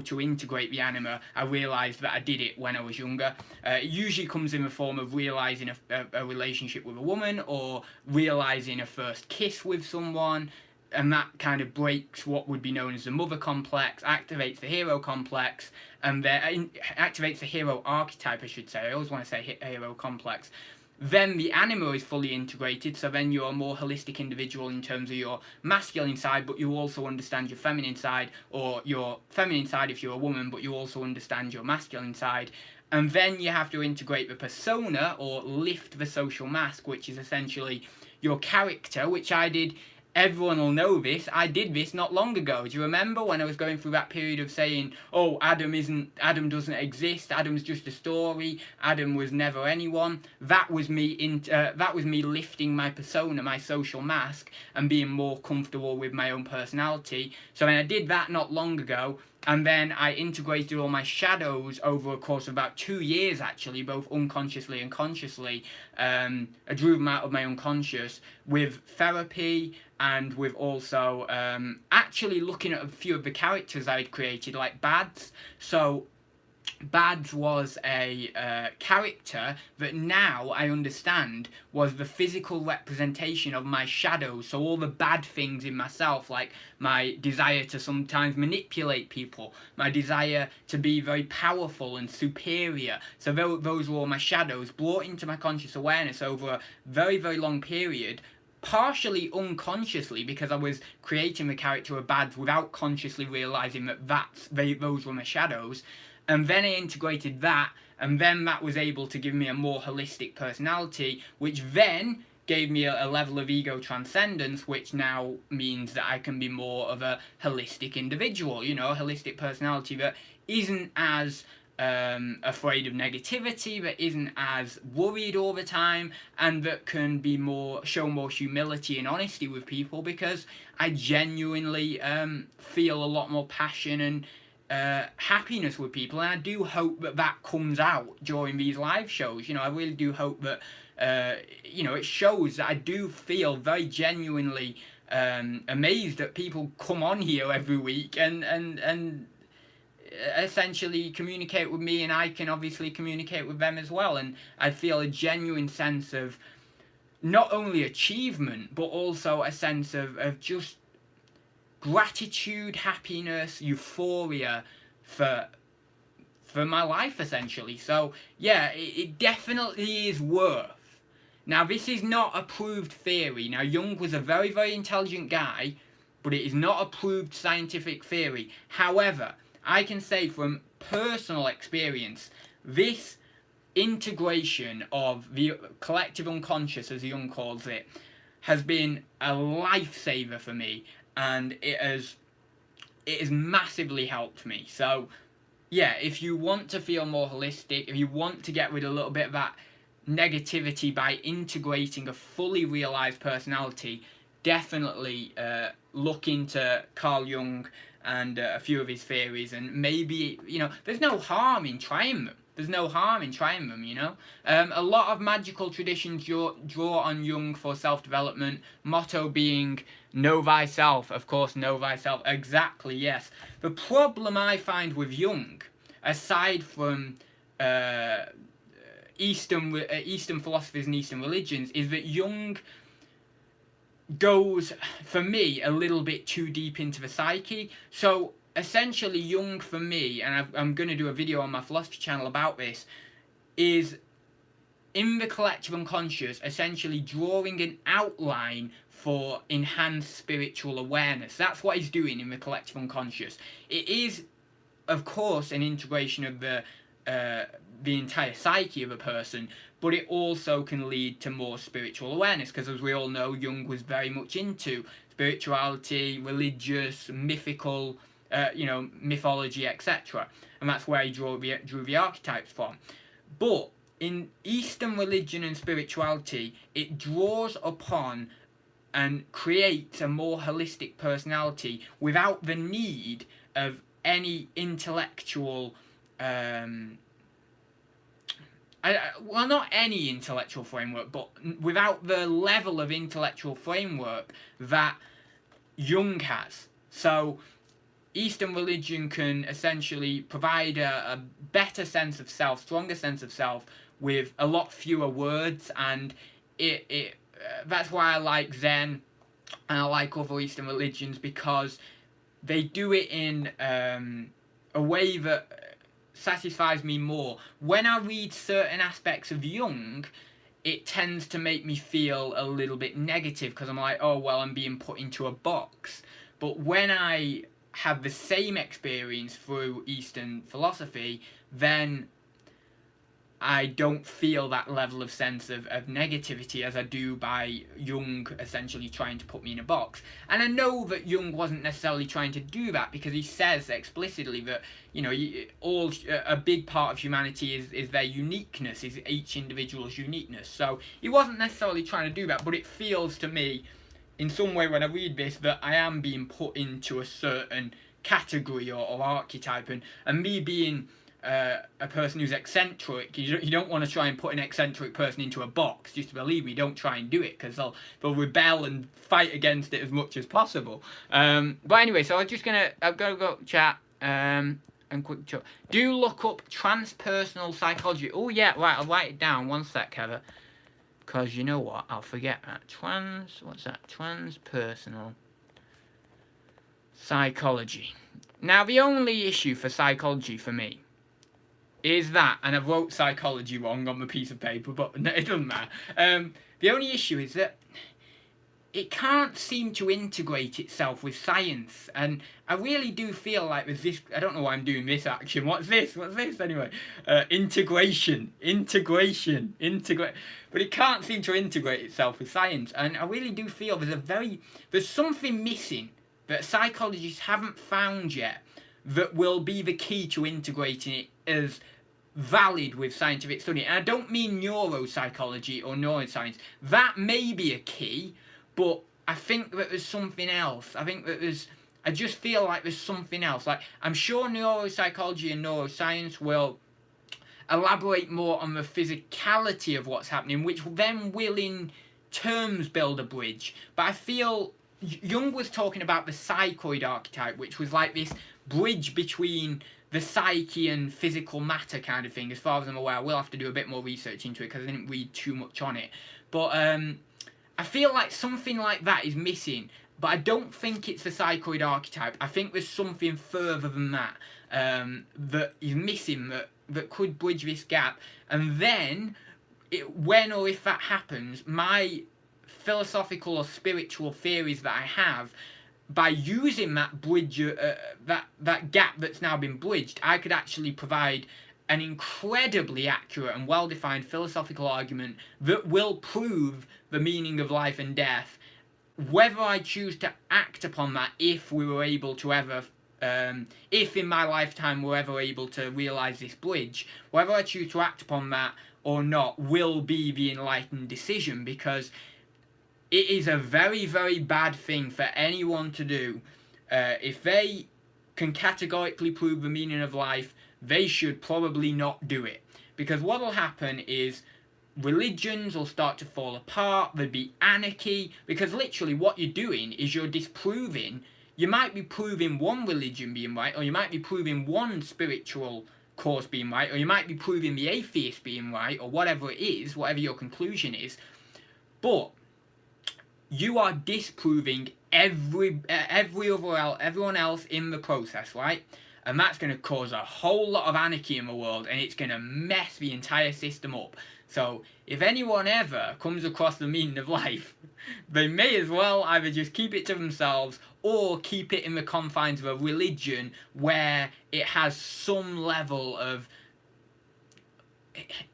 to integrate the anima, I realised that I did it when I was younger. It usually comes in the form of realising a relationship with a woman, or realising a first kiss with someone, and that kind of breaks what would be known as the mother complex, activates the hero complex, and then activates the hero archetype, I should say. I always want to say hero complex. Then the anima is fully integrated, so then you're a more holistic individual in terms of your masculine side, but you also understand your feminine side, or your feminine side if you're a woman, but you also understand your masculine side. And then you have to integrate the persona, or lift the social mask, which is essentially your character, which I did everyone will know this. I did this not long ago. Do you remember when I was going through that period of saying, oh, Adam doesn't exist, Adam's just a story, Adam was never anyone? That was me lifting my persona, my social mask, and being more comfortable with my own personality. So then I did that not long ago, and then I integrated all my shadows over a course of about 2 years, actually, both unconsciously and consciously. I drew them out of my unconscious with therapy, and with also actually looking at a few of the characters I had created, like Bads. So Bads was a character that now I understand was the physical representation of my shadows. So all the bad things in myself, like my desire to sometimes manipulate people, my desire to be very powerful and superior. So those were all my shadows brought into my conscious awareness over a very, very long period, partially unconsciously, because I was creating the character of Bads without consciously realising that those were my shadows. And then I integrated that, and then that was able to give me a more holistic personality, which then gave me a level of ego transcendence, which now means that I can be more of a holistic individual, you know, a holistic personality that isn't as afraid of negativity, that isn't as worried all the time, and that can be show more humility and honesty with people, because I genuinely feel a lot more passion and happiness with people, and I do hope that comes out during these live shows. You know, I really do hope that you know, it shows that I do feel very genuinely amazed that people come on here every week and essentially communicate with me, and I can obviously communicate with them as well, and I feel a genuine sense of not only achievement but also a sense of just gratitude, happiness, euphoria for my life, essentially. So yeah, it definitely is worth. Now, this is not a proved theory. Now, Jung was a very, very intelligent guy, but it is not a proved scientific theory. However, I can say from personal experience, this integration of the collective unconscious, as Jung calls it, has been a lifesaver for me, and it has massively helped me. So yeah, if you want to feel more holistic, if you want to get rid of a little bit of that negativity by integrating a fully realized personality, definitely look into Carl Jung and a few of his theories, and maybe, you know, there's no harm in trying them. There's no harm in trying them, you know. A lot of magical traditions draw on Jung for self-development, motto being, know thyself. Of course, know thyself. Exactly, yes. The problem I find with Jung, aside from Eastern philosophies and Eastern religions, is that Jung goes, for me, a little bit too deep into the psyche. So essentially, Jung, for me, and I'm going to do a video on my philosophy channel about this, is in the collective unconscious, essentially drawing an outline for enhanced spiritual awareness. That's what he's doing in the collective unconscious. It is, of course, an integration of the entire psyche of a person, but it also can lead to more spiritual awareness, because as we all know, Jung was very much into spirituality, religious, mythical, you know, mythology, etc. And that's where he drew the archetypes from. But in Eastern religion and spirituality, it draws upon and creates a more holistic personality without the need of any intellectual well, not any intellectual framework, but without the level of intellectual framework that Jung has. So Eastern religion can essentially provide a better sense of self, stronger sense of self, with a lot fewer words, and that's why I like Zen and I like other Eastern religions, because they do it in a way that satisfies me more. When I read certain aspects of Jung, it tends to make me feel a little bit negative, because I'm like, oh, well, I'm being put into a box. But when I have the same experience through Eastern philosophy, then I don't feel that level of sense of negativity as I do by Jung essentially trying to put me in a box. And I know that Jung wasn't necessarily trying to do that, because he says explicitly that, you know, a big part of humanity is their uniqueness, is each individual's uniqueness. So he wasn't necessarily trying to do that, but it feels to me in some way when I read this that I am being put into a certain category or archetype, and me being a person who's eccentric, you don't want to try and put an eccentric person into a box. Just believe me, don't try and do it, because they'll rebel and fight against it as much as possible. But anyway, so I've got to go chat and quick chat. Do look up transpersonal psychology. Oh yeah, right, I'll write it down. One sec, Heather, because you know what, I'll forget that. What's that? Transpersonal psychology. Now, the only issue for psychology for me is that, and I wrote psychology wrong on the piece of paper, but it doesn't matter. The only issue is that it can't seem to integrate itself with science, and I really do feel like there's this, I don't know why I'm doing this action, what's this anyway, integration, but it can't seem to integrate itself with science, and I really do feel there's something missing that psychologists haven't found yet that will be the key to integrating it as valid with scientific study. And I don't mean neuropsychology or neuroscience. That may be a key, but I think that there's something else. I just feel like there's something else. Like, I'm sure neuropsychology and neuroscience will elaborate more on the physicality of what's happening, which then will in terms build a bridge. But I feel Jung was talking about the psychoid archetype, which was like this bridge between the psyche and physical matter kind of thing. As far as I'm aware, I will have to do a bit more research into it because I didn't read too much on it. But I feel like something like that is missing. But I don't think it's the psychoid archetype. I think there's something further than that that is missing, that could bridge this gap. And then, when or if that happens, my philosophical or spiritual theories that I have, by using that bridge, that gap that's now been bridged, I could actually provide an incredibly accurate and well-defined philosophical argument that will prove the meaning of life and death. Whether I choose to act upon that, if we were able to ever, if in my lifetime we're ever able to realise this bridge, whether I choose to act upon that or not will be the enlightened decision, because it is a very, very bad thing for anyone to do. If they can categorically prove the meaning of life, they should probably not do it. Because what will happen is religions will start to fall apart, there'll be anarchy, because literally what you're doing is you're disproving, you might be proving one religion being right, or you might be proving one spiritual course being right, or you might be proving the atheist being right, or whatever it is, whatever your conclusion is, but you are disproving everyone else in the process, right? And that's going to cause a whole lot of anarchy in the world, and it's going to mess the entire system up. So if anyone ever comes across the meaning of life, they may as well either just keep it to themselves or keep it in the confines of a religion where it has some level of,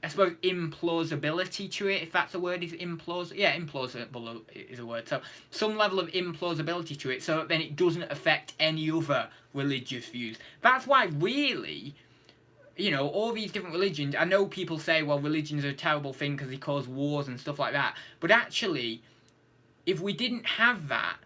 I suppose, implausibility to it, if that's a word. Is implausible? Yeah, implausible is a word. So some level of implausibility to it, so that then it doesn't affect any other religious views. That's why, really, you know, all these different religions, I know people say, well, religions are a terrible thing because they cause wars and stuff like that. But actually, if we didn't have that,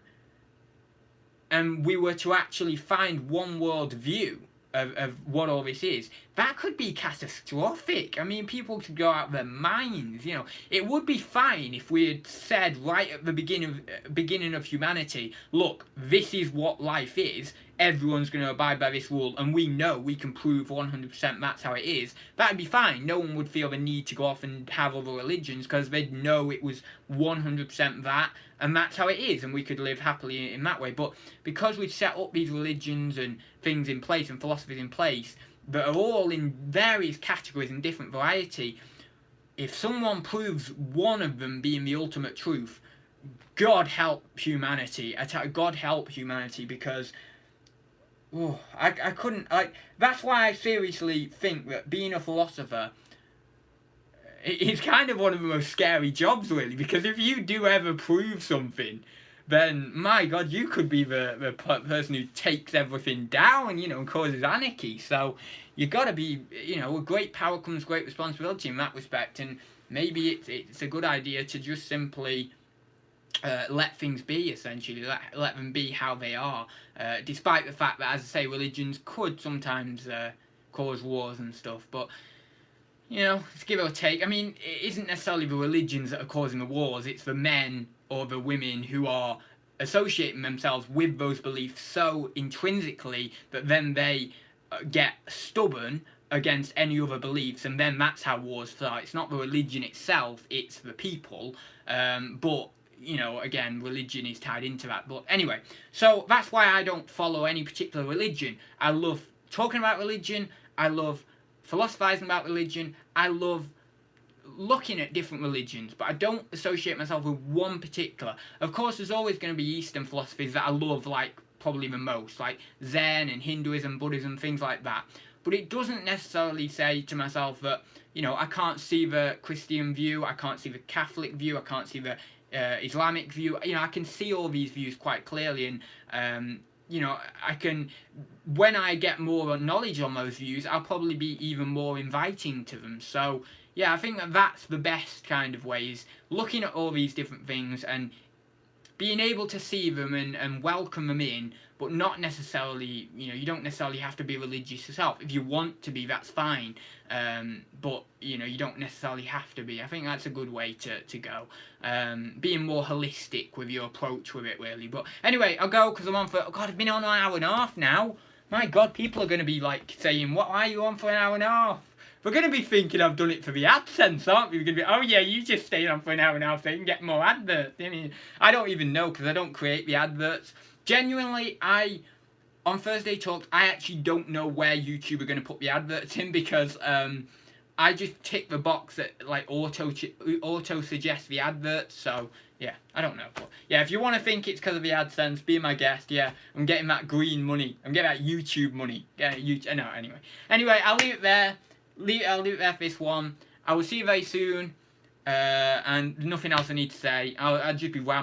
and we were to actually find one world view of what all this is, that could be catastrophic. I mean, people could go out of their minds, you know. It would be fine if we had said right at the beginning of humanity, look, this is what life is, everyone's going to abide by this rule, and we know we can prove 100% that's how it is. That'd be fine. No one would feel the need to go off and have other religions, because they'd know it was 100% that, and that's how it is, and we could live happily in that way. But because we've set up these religions and things in place and philosophies in place that are all in various categories and different variety, if someone proves one of them being the ultimate truth, God help humanity. God help humanity, because I couldn't, like, that's why I seriously think that being a philosopher it's kind of one of the most scary jobs, really, because if you do ever prove something, then my God, you could be the person who takes everything down, and causes anarchy. So you got to be, with great power comes great responsibility in that respect, and maybe it's a good idea to just simply let things be, essentially, let them be how they are, despite the fact that, as I say, religions could sometimes cause wars and stuff, but it's give or take. I mean, it isn't necessarily the religions that are causing the wars, it's the men or the women who are associating themselves with those beliefs so intrinsically that then they get stubborn against any other beliefs, and then that's how wars start. It's not the religion itself, it's the people, but again, religion is tied into that. But anyway, so that's why I don't follow any particular religion. I love talking about religion, I love philosophizing about religion, I love looking at different religions, but I don't associate myself with one particular. Of course, there's always going to be Eastern philosophies that I love, like, probably the most, like Zen and Hinduism, Buddhism, things like that. But it doesn't necessarily say to myself that, I can't see the Christian view, I can't see the Catholic view, I can't see the Islamic view. I can see all these views quite clearly, and I can, when I get more knowledge on those views, I'll probably be even more inviting to them. So yeah, I think that's the best kind of way, is looking at all these different things and being able to see them and welcome them in, but not necessarily, you don't necessarily have to be religious yourself. If you want to be, that's fine, but you don't necessarily have to be. I think that's a good way to go, being more holistic with your approach with it, really. But anyway, I'll go, because I'm on for, God, I've been on an hour and a half now. My God, people are going to be like saying, why are you on for an hour and a half? We're going to be thinking I've done it for the AdSense, aren't we? We're going to be, oh yeah, you just stayed on for an hour and a half so you can get more adverts. I mean, I don't even know, because I don't create the adverts. Genuinely, on Thursday Talks, I actually don't know where YouTube are going to put the adverts in, because I just tick the box that like auto suggest the adverts. So yeah, I don't know. But yeah, if you want to think it's because of the AdSense, be my guest. Yeah, I'm getting that green money. I'm getting that YouTube money. Yeah, YouTube. No, anyway, I'll leave it there. I'll leave it there for this one. I will see you very soon. And nothing else I need to say. I'll just be rambling